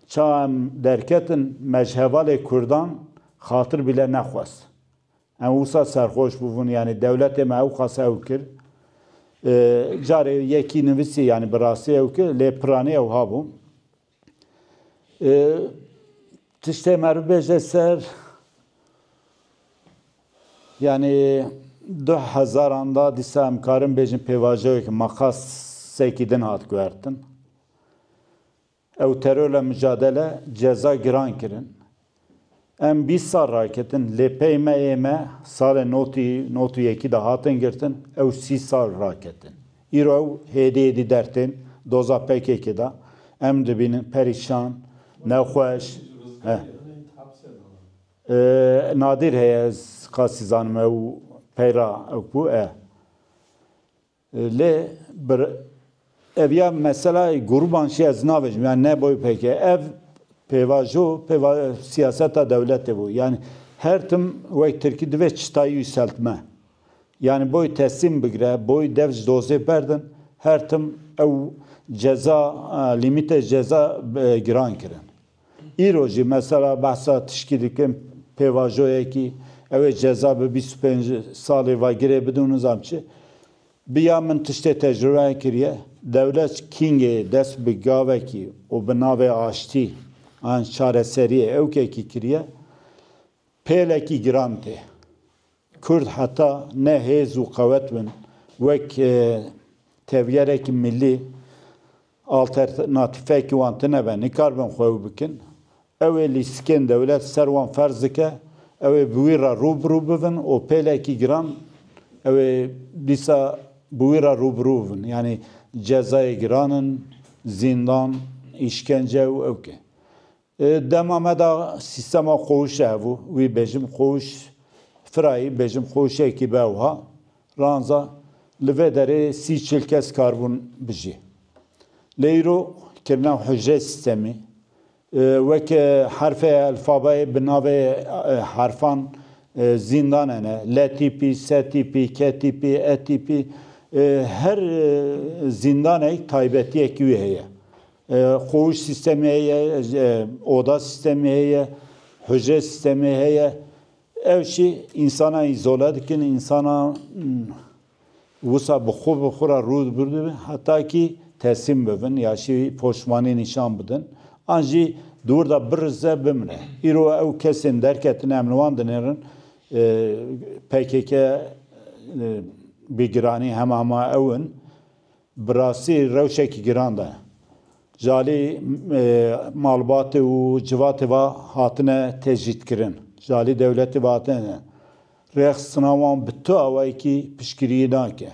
çam derketin mezhevale Kurdan hatır bile nexwas. Emusa serhoş buvun yani devlete mevkas evkir. Cari yeki nivisi yani birası evkir le prani ev habu. Tişte merbeje ser yani 2000 anda disem karım bejin pevaje ki makas sekidin hat güvertin. Ev terörle mücadele ceza giran kirin. Em 20 sal raketin lepeyme eme sal notu yeki de hatın girtin. Ev 30 sal raketin. İro hediye dertin doza PKK'da. Em dibinin perişan, nexweş. Nadir heyez kasizanım ev peyra ev bu le bir ev ya mesela gruban şey az navecim yani ne boy peki ev pevajo siyaseta devleti bu yani her tim ve Türkiye ve çıtayı yükseltme yani boy teslim bigre boy devz doze berdin her tim ev ceza limite ceza giran kirin İroji mesela bahsa tişkidikim pevajoya ki ev ceza be 25 salı va gire bidun zamçı biyamen tişte tecrübe kiriye devlet kinge dest bigaveki o benave açtı an çareseriye evkeki kiriye peleki girante Kurd hatta ne hezu kuvvetün vek tevyereki milli alternatifeki vantine ve nikarbın koyu bikin ev lisken devlet servan ferzike ev buira rubru bivin o peleki giran ev lisa buira rubru bivin yani cezayı giranın zindan işkence evke demame da sistema koğuş evu ve bejim koğuş frayı bejim koğuş ekibi evha ranza livedere si çilkes karbon biji leyro kirna hücre sistemi وك حرف الفابای بنابه حرفان زندانه لا تیپی س تیپی ک تیپی ا تیپی her zindane taybetiye ki heye koğuş sistemi heye oda sistemi heye hücre sistemi heye evşi insana izole dikin insana vusa bukhura rud burdu hatta ki teslim bevin ya şi poşmani nişan bidin Anji durda birze bimre. İro ev kesin derketin emnivan denirin PKK bir girani hem ama evin birası revşeki giranda. Jali malbatı u civatı va hatine tecrit kirin. Jali devleti va hatine. رخصناوان بتو اوایی کی پشکری ناکه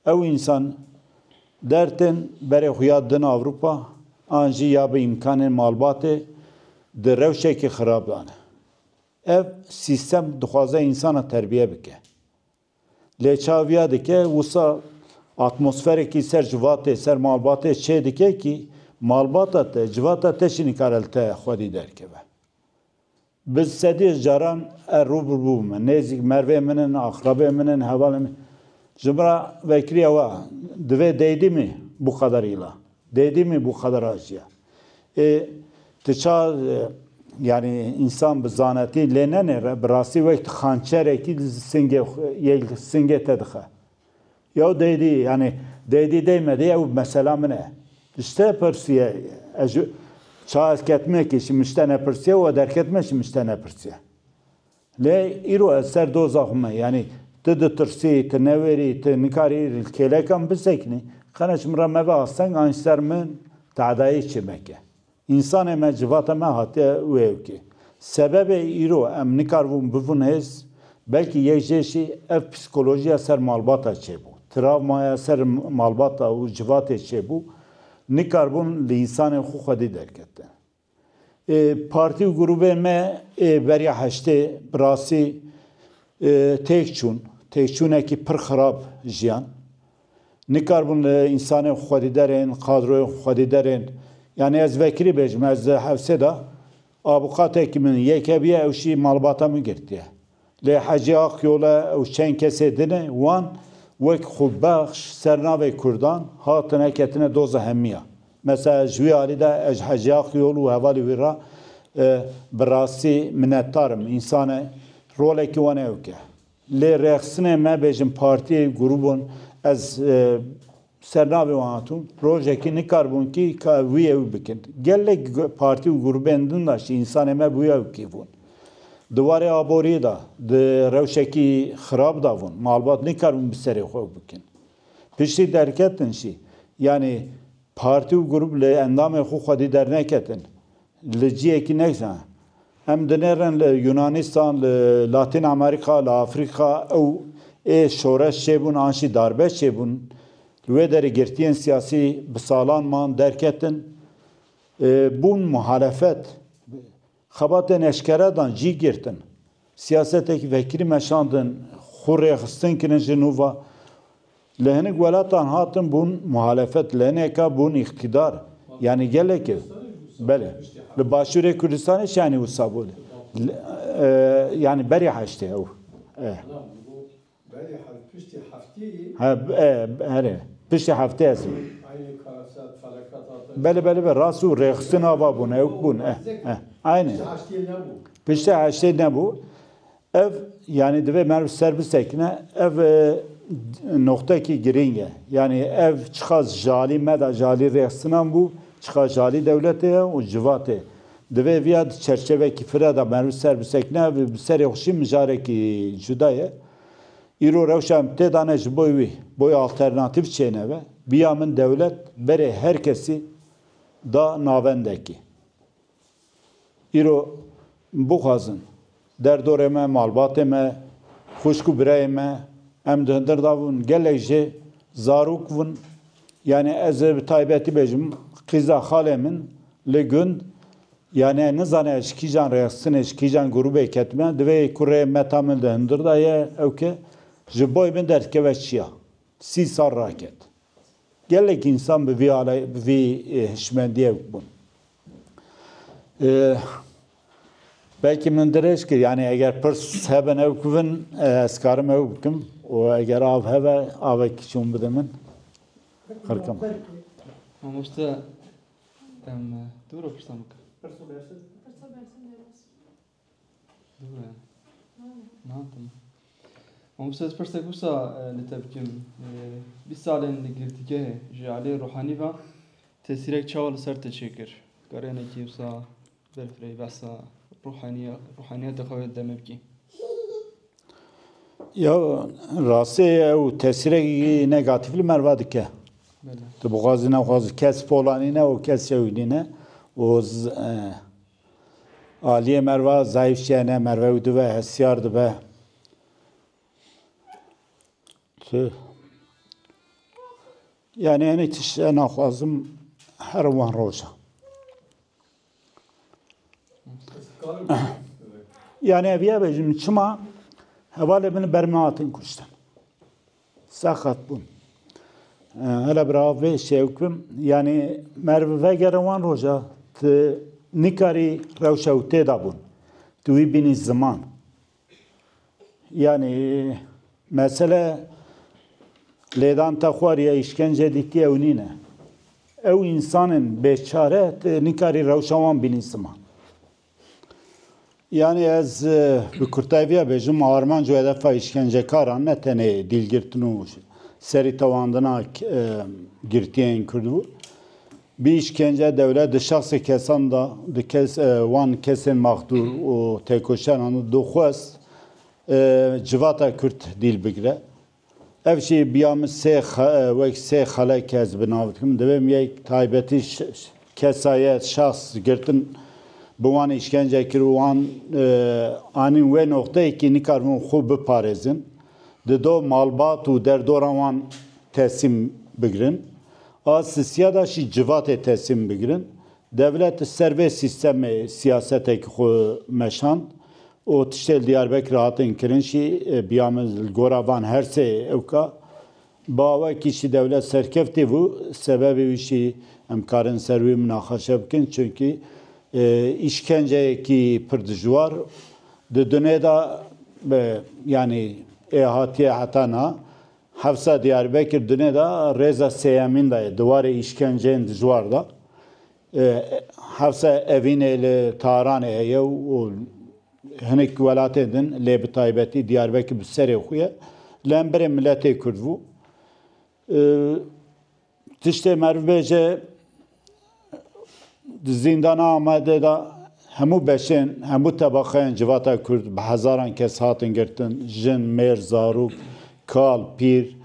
او انسان dertin bere xuyad din Avrupa anji ya be imkanên malbatê di rewşekê xirab dane. Ev sistem dixwaze insana terbiye bike. Lê çaviya dike wisa atmosferekî ser civatê ser malbatê çê dike ki malbata te civata te şî nikare li te xwedî derkeve. Biz sedî caran rûbirû min nêzik mervê min in aqrabê min in hevalê min Cumra vekiliye wa divê değdi mi bu kadarıyla? Değdi mi bu kadar acıya? Tıça yani insan bi zanetî lênene birasî wek xançerekî singe te dixe. Ya değdi yani değdi değmedi ew mesela min e. İşte pirsiye ça ez ketmekî şi mişte nepirsiye û derketme şi mişte nepirsiye. Lê îro ez ser doza xwe me yani te ditirsî, te neverî, te nikarî kêlekan biseknî, xene cimra me ve asten an ser min teadayî çimeke. İnsanê me civata me hatiye wê wekê. Sebebê îro em nikarbûn bivin hêz, belkî yek jê jî ev psikolojiya ser malbata çêbû. Travmaya ser malbata û civatê çêbû, nikarbûn li însanên xwe xwedî derketin. Partî û grûpên me beriya heştê bi rastî têkçûnekî pir xirab jiyan. Nikarbûn li însanên xwedî derên, kadroyên xwedî derên. Yani ez vekilî bêjim, ez hevsê da abuqatekî min yekhebiye ew jî malbata min girtiye. Lê Hecî Aqyola ew çend kesê dine wan wek xwebexş ser navê Kurdan hatine ketine doza hemiya. Mesela ji wî alî de ez Hecî Aqyol û hevalî wî ra bi rastî minnetdarim. Însanê rolekî wan ê wike. Lê rexsinê me bêjim partiyê grûbon ez sernavê wan hatûm rojekî nikarbûn ki wî ew bikin. Gelek partî û grûbên din da jî însanê me wî ew kîbûn. Di warê aboriyê da di rewşekî xirab da bûn. Malbat nikarbûn bi serê xwe bikin. Piştî derketin jî yani partî û grûp li endamê xwe xwedî derneketin. Li ciyekî nekizan. Em dinêrin li Yunanistan, li Latin Amerika, li Afrika ew şoreş çêbûn an jî darbeş çêbûn. Li wê derê girtiyên siyasî bi salan man derketin. Bûn muhalefet. Xebatên eşkere dan jî girtin. Siyasetekî vekilî meşandin, xwe rêxistin kirin ji nû ve li hinek welatan hatin bûn muhalefet, li hineka bûn iktidar. Yani gelekî bele. Li Başûrê Kurdistanê yani wisa bû. Yani berî heştê ew. Here. Piştî heftê ez. Bele rast û rêxistin ava bûn ew bûn. Aynen. Piştî heştê nebû. Ev yani divê merv ser bisekine ev noktekî giring e. Yani ev çiqa jalî me da jalî rêxistinan bû, çiqa jalî dewletê ye û civatê. Divê viya çerçevekî fire da merv ser bisekine ev bi serê xwe jî mijarekî cuda ye. Îro rewşa em tê dane ji bo wî, boya alternatîv çêneve, biya min dewlet berê herkesî da navendekî. Îro bixwazin derdorê me, malbatê me, xwişk û birayê me, em di hindir da bûn gelek jê zarok bûn. Yani ez bi taybetî bêjim qîza xalê min li gund yani nizane ji kîjan rêxistinê ji kîjan grûpê ketime divê ku rê meta min di hindir da ye ew ke ji bo min derkeve çiya. 30 sal raket. Gelek însan bi vî hişmendiyê bûn. Belki min dirêj kir yani eger pirs hebe ew kivin ez karim ew bikim û eger av hebe avekî çûn bide min qirkim. Mamoste em dûr pirsan bikim. Mamoste ez pirsek wisa li te bikim 20 salên li girtîgehê ji aliyê ruhanî ve tesîrek çawa li ser te çêkir. Garênekî wisa berfirê behsa ruhaniyeta xwe deme bikî. Ya rastî ew tesîrekî negatif li merva dike. Tu bixwazî nexwazî kes polanîne û kes şewînîne û aliyê merva zayıf çêne merve dibe hesyar dibe Yani en tişte naxwazim her wan roja. Yani eviye bejim çima hevale beni bermeatın kuştan. Sakat bun. Hele bravo ve şevkim yani merve geravan roja te nikari revşevte da bun. Tuvi bini zaman. Yani mesele ledan taxwariya işkence dikti evnine. Ev insanın beçare nikari revşavan bini zaman. Yani ez bi Kurtaviya bejim Armanco hedefa işkence karan ne tane dilgirtinu seri tavandına girtiyen kurdu. Bir işkence devlet şahsı kesan da wan kesin mağdur o tekoşan anı doxwest civata Kürt dil bigre. Ev şey biyamız se xalek ez binavtkim devem yek taybeti kesayet şahs girtin bu wan işkence kir wan anin ve noktayı ki nikarmın xu biparezin de do malbat û derdoran wan teslim bigirin asisiya şi civatê teslim bigirin devlet serbest sistemê siyasetekî xwe meşand û tiştê Diyarbekir hatin kirin şi biyamız gora van her sê ewka bawekî şi devlet serkeftê bû sebebê wî şi em karin ser wî münaqeşe bikin çünkü işkenceyekî pir dijwar di dunê da yani hatiye hatana Hevsa Diyarbekir dunê da rêza sêyemîn da ye diwarê işkenceyên dijwar da hevsa evînê li Taranê heye û hinek welatê din lê bi taybetî Diyarbekir bi serê xwe ye li emberê milletê Kurd bû tiştê meriv bêje di zîndana Amedê da hemû beşên hemû tebaqeyên civata Kurd bi hezaran kes hatin girtin jin mêr zarok kal pîr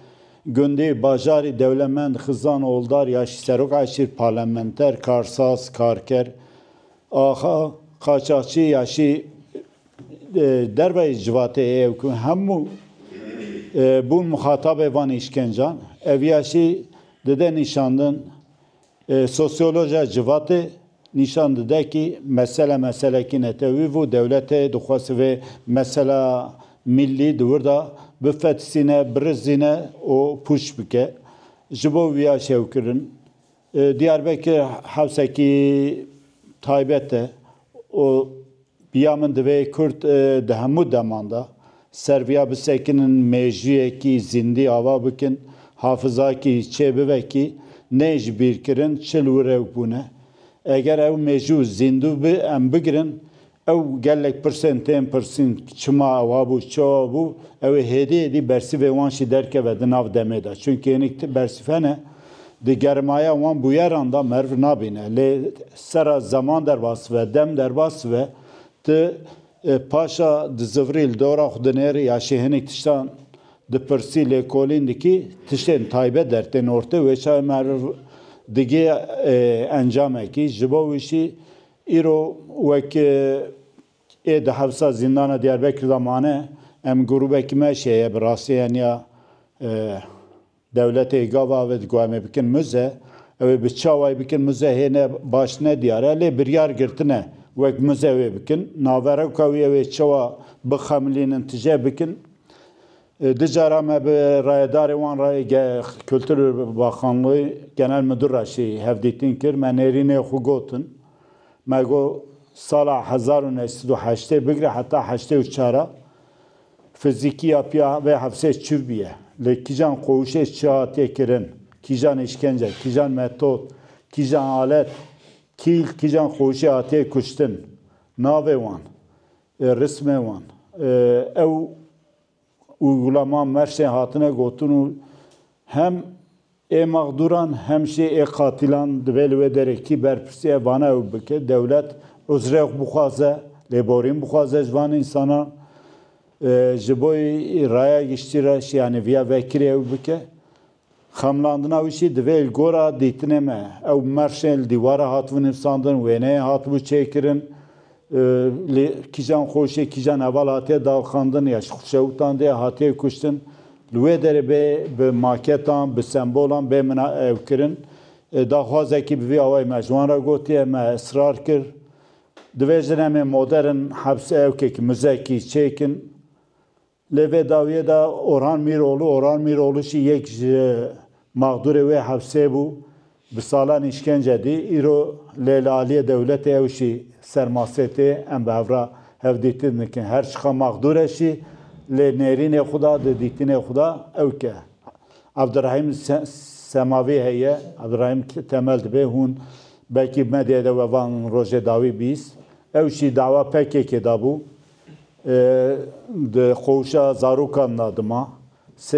gundê bajarê dewlemend xizan oldar ya şî serok eşîr parlamenter karsaz karker axa qaçaxçî ya şî derveyê civatê ew ku hemû bûn muhatabê van îşkencan ev ya şî dide nîşandin sosyoloja civatê nîşan dide ki meselekî netewî bû devletê dixwast ve mesela millî di wir da bifetisîne birizîne û pûç bike ji bo vîya şewkirin Diyarbekir hewsekî taybet e û biya min divê Kurd di hemû deman da serviya bisekinin mejiyekî zindî ava bikin hafizakî çê bivekî ne ji bîrkirin çil û rew bûne eger ew mejû zindû em bigirin ew gelek pirsên tên pirsîn çima ewa bû çawa bû ew ê hêdî bersivê wan jî derkeve di nav demê da çünkü hinek bersîve ne di germaya wan bûyeran da merv nabîne lê sera zaman derbas ve dem derbas ve ti paşa di zivirî li dora xwe di nêrî ya şî hinek tiştan di pirsî lêkolîn dikî tiştên taybet dertên ortê wê çawa merv digê encamekî ji bo wî şî îro wek ê di hevsa zîndana Diyarbekir da mane em grûpekî me şeye bi rastî ya devletê gava ve diguhe em ê bikin mize ew ê bi çawa bikin mize hêne baş ne diyar e lê biryar girtine wek mize wê bikin naverewka wî ew ê çawa bixemilînin tije bikin di cara me bi rayedarê wan rayê Kültür Bakanlığı Genel Müdür şî hevdîtîn kir me nêrînê xwe gotin me got sala 1908 bigire heta 84 fizîkî piya ve hevsê çûv bîye lê kîjan qewşê çi hatiye kirin kîjan işkence kîjan metod kîjan alet kîjan qewşê hatiye kuştin navê wan rismê wan ew uygulama merşê hatine gotin û hem mağduran hem şê qatilan divê li wê derekî berpirsî vana ew bike devlet uzrê bixwaze lêborîn bixwaze ji van însanan ji bo raya giştî re yani viya vekirê ew bike xemlandina wî şî divê gora dîtinê me ew merşên li dîwara hatibû nivîsandin wêneyê hatibû çêkirin kîjan xweşê kîjan heval hatiye dalxandin ya ji xweşewtan de hatiye kuştin لوی داره به ماکتان به سمبولان به من اوکرن داخوازه کی به آوای مجوان را گوتی ما اصرار کرد دویجن همه مدرن حبس اوکی که مزکی چیکن لوی داویه دا Orhan Miroğlu یک مقدور و حبسه بو به سالان işkence دی ایرو لیلالی دولت اوشی سرماسته ام به افرا هفدیتی نکن هر شخا مقدوره شی لنرین خدا دیتین خدا اوکه عبدالرحیم سماوی هیه عبدالرحیم temel به هون belki medyada ve van roje davi biz evşi dava pekeke da bu de xoşa zarukan nadıma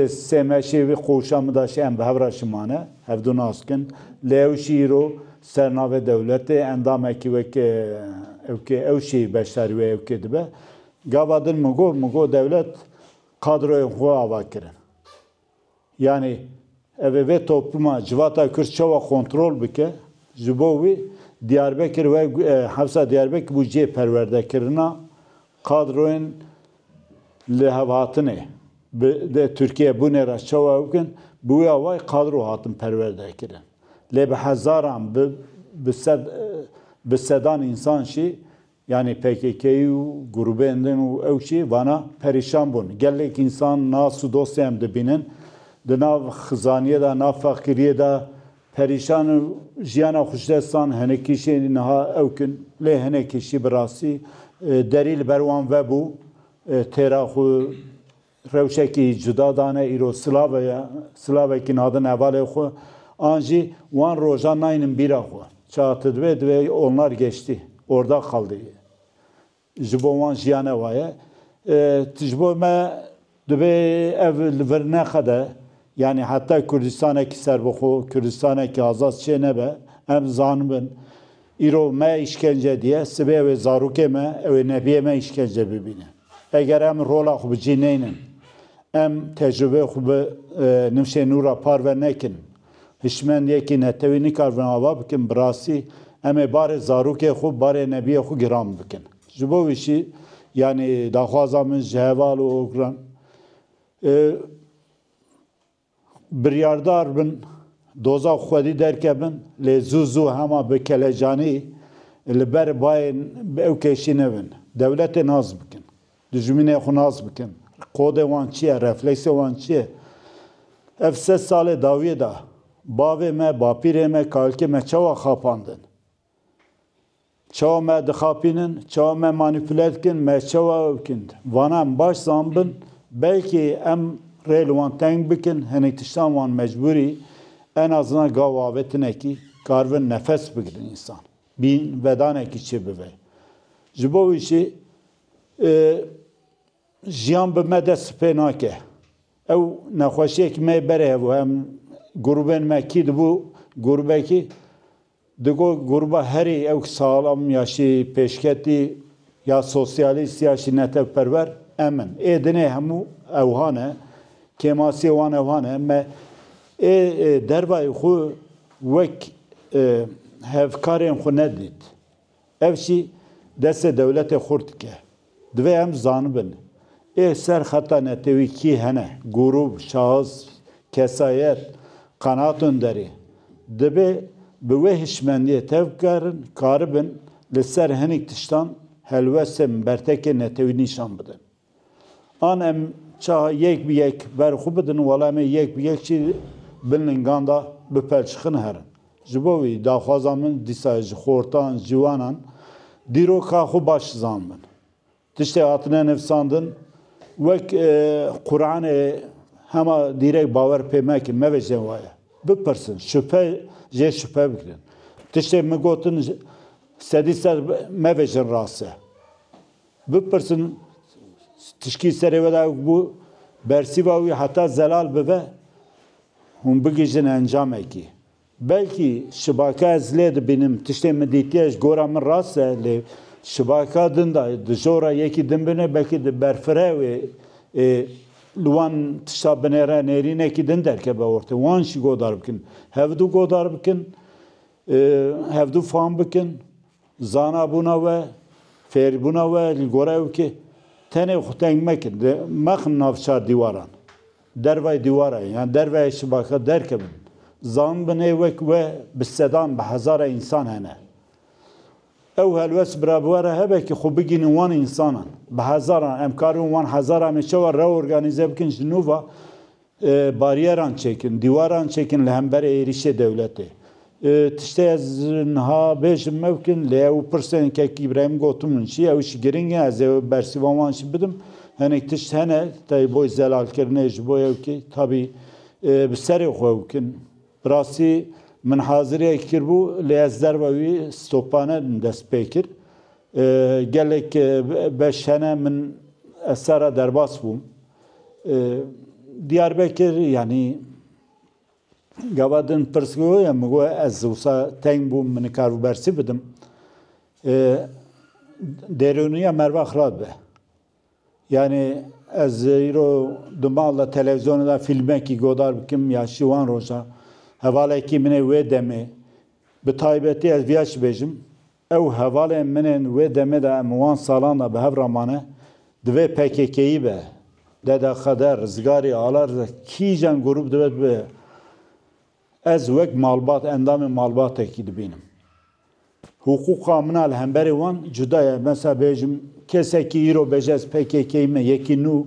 semeşi ve xoşa mıdaşı em bevraşmane hevdun askin levşiro sernave devleti endameki ve evşi beşer ve evki dibe gavadın mugo devlet kadroyu huwa vakirin yani ve topluma civata kırçava kontrol bike Jibovi Diyarbakır ve Hafsa Diyarbakır bu cih perverdekirina kadroyun lehavatını de Türkiye bu ne raşçava bugün bu yavay kadro hatın perverdekirin. Le behazaran be sedan insan şi yani PKK'yu grubenden o evşi vana perişan bun. Gellik insan nasu dosyam de binin de nav xizaniye da nav fakiriye da perişan jiyana xuşdestan henekişi naha evkin le henekişi birasi deril berwan ve bu teraxu rewşekî cuda dane îro Slavekî nadin evalê xwe an jî wan rojan nayînin bîra xwe çatir ve onlar geçti orada kaldı ji bo wan jiyane waye ji bo me dibe ev li vir nexede yani hatta Kurdistanekî serbixwe Kurdistanekî azad çê nebe em zanibin îro me işkence diye sibê ve zarokê me ew ê nebiyê me işkence bibîne eger em rola xwe bicî neynin em tecrübe xwe bi nifşê nûra parve nekin hişmendiyekî netewî nikarvin ava bikin bi rastî em ê barê zarokê xwe barê nebiyê xwe giran bikin ji bo wî şî yani daxwaza min ji heval û okran biryardar bin doza xwedî derkebin lê zû hema bi kelecanî li ber bayên ew kêşî nevin devletê naz bikin dijminê xwe naz bikin kodê wan çi ye refleksê wan çi ye ev 3 salê dawiyê da bavê me bapîrê me kalkê me çawa xapandin çawa me dixapînin çawa me manîpüle dikin me çawa bikin vana em baş zanbin belkî em rê li wan teng bikin hinek tiştan wan mecburî en azından gav avetinekî karvin nefes bigirin insan bin vedanekî çi bibe ji bo wî şî jiyan bi me dest pê nake ew nexweşiyekî me berê hebû em grubên me kî dibû grubekî digo gruba herî ew salam ya şî pêşketî ya sosyalîst ya şî netewperwer emin ê dinê hemû ewhan e kemasiyê wan ewhan e me ê dervayê xwe wek hevkarên xwe nedît ev şî destê dewletê xurt dike divê em zanibin ê ser xeta netewî kî hene grûp şahs kesayet qanatên derê dibe bi wê hişmendiyê tevkarin karibin li ser hinek tiştan helwestê bertekê netewî nîşan bidin an em çawa yek bi yek ber xwe bidin wala em yek bi yek çî bilin ganda bipelçixin herin ji bo wî daxwaza min dîsa ji xortan ji wanan dîroka xwe baş zanbin tiştê hatine nivîsandin wek Qur'anê hema dîrek bawer pê mekin me vejên waye bipirsin şüphe jê şüphe bikirin tiştê min gotin sedî ser me vejin rast e bipirsin tişkî serê we de bû bersîva wî heta zelal bibe hûn bigîjin encamekî belkî şibaka ez lê dibînim tiştê min dîtiye ji gora min rast e lê şibaka din da di jora yekî din bine belkî di berfire wê li wan tişta binêre nêrînekî din derkeve ortê wan jî godar bikin hevdû godar bikin hevdû fam bikin zanabûna we fêrbûna we li gora ew kê tenê xwe teng mekin mexin navçar dîwaran dervay divara yani dervay şibaka derkebin zan bine vek ve bisedan behazara insan hene ev helves brabwara hebe ki xu bigin wan insanan behazara emkarun wan hazara meşeva reorganize bikin jnuva bariyeran çekin divaran çekin lehembere erişe devleti tişte az nha beş mevkin le u persen ki İbrahim gotumun şi ev şi giringe az bersivan şi bidim hani tiş hene tay boy zelal kirne jbo ev ki tabi biseri xwevkin rasi من حاضری کربو لیازدار وی استوپانه دست پیکر گلک بشنه من اسرا درباس بوم Diyarbakır yani gavadın persgöye ya mgo az usa teng bu min karvu bersi bidim deruniya merva xrad be yani az iro dumalla televizyonda filme ki godar bikim ya şivan roja hevaleki mine ve deme bi taybeti az viyaş bejim ev hevale minen ve deme de muan salana be hevramane dve PKK'yi be dede kadar zgari alar kijan grup dve be az vek malbat endam malbat ekid benim hukuka minal hemberi wan cudaya mesela bejim keseki iro bejez PKK'yi me yekinu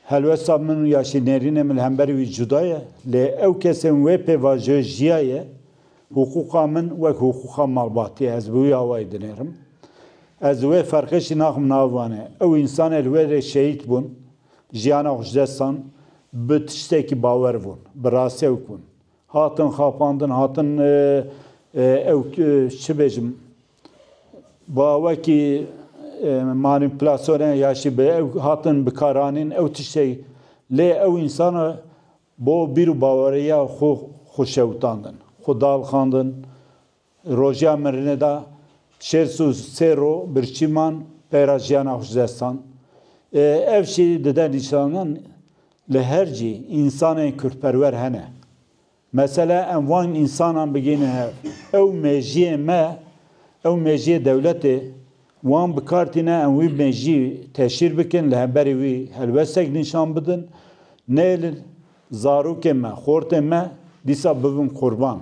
helvesa min yaşı nerine min hemberi vi cudaya le ev kesen ve pevajiye hukuka min ve hukuka malbati ez bu yavay dinerim ez ve farkış nahm navane ev insan elvere şehit bun jiyana hoşdesan bitişteki baver bun brasev kun hatın khapandın hatın ev şibejim bavaki manipülasyona yaşı be ev hatın bikaranin ev tişey le ev insana bo bir bavariya xoşevtandın xudal xandın roja merine da şersus sero birçiman perajyana hoşdestan ev şey deden insanın le herci insanın kürperver hene mesela envan insanan begine ev mejiye me ev mejiye devleti وان بکارتینا انوی بنجی تشیر بکن لهبری وی هلوسک نشان بدن نیل زاروک ما خورت ما دیسا ببم قربان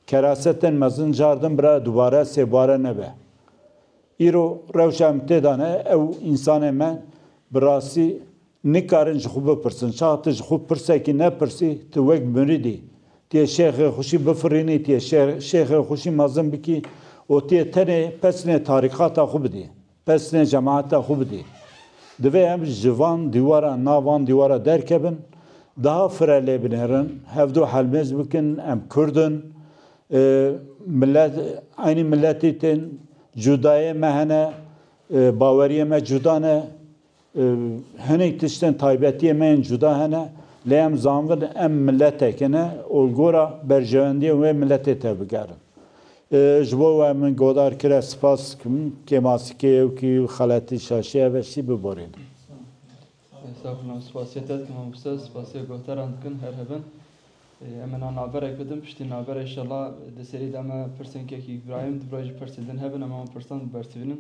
کراستن مزن جاردن برا دوباره سباره نبه ایرو روشم تدانه او انسان ما براسی نکارن خوب پرسن شاتش خوب پرسه کی نه پرسی تو وک مریدی تی شیخ خوشی بفرینی تی شیخ خوشی مزن بکی o tiyetene pesne tarikata xubdi pesne cemaata xubdi dve em jivan divara navan divara derkebin daha frele binerin hevdu halmez bikin em Kurdun millet aynı milletitin cudaye mehene bavariye me cudane henek tişten taybetiye men cuda hene lem zamvin em milletekene olgora berjevendiye ve millete tebigarin جبو و من گودار کرد سپاس کم که ماسکی او کی خالتی شاشیه و شی ببرید. سافرم سپاسیت که من بسیار سپاسی گوتران کن هر هفن. من آن نابر کدم پشتی نابر انشالله دسری دام پرسن که کی برایم دبرای پرسیدن هفن اما پرسان برسیدن.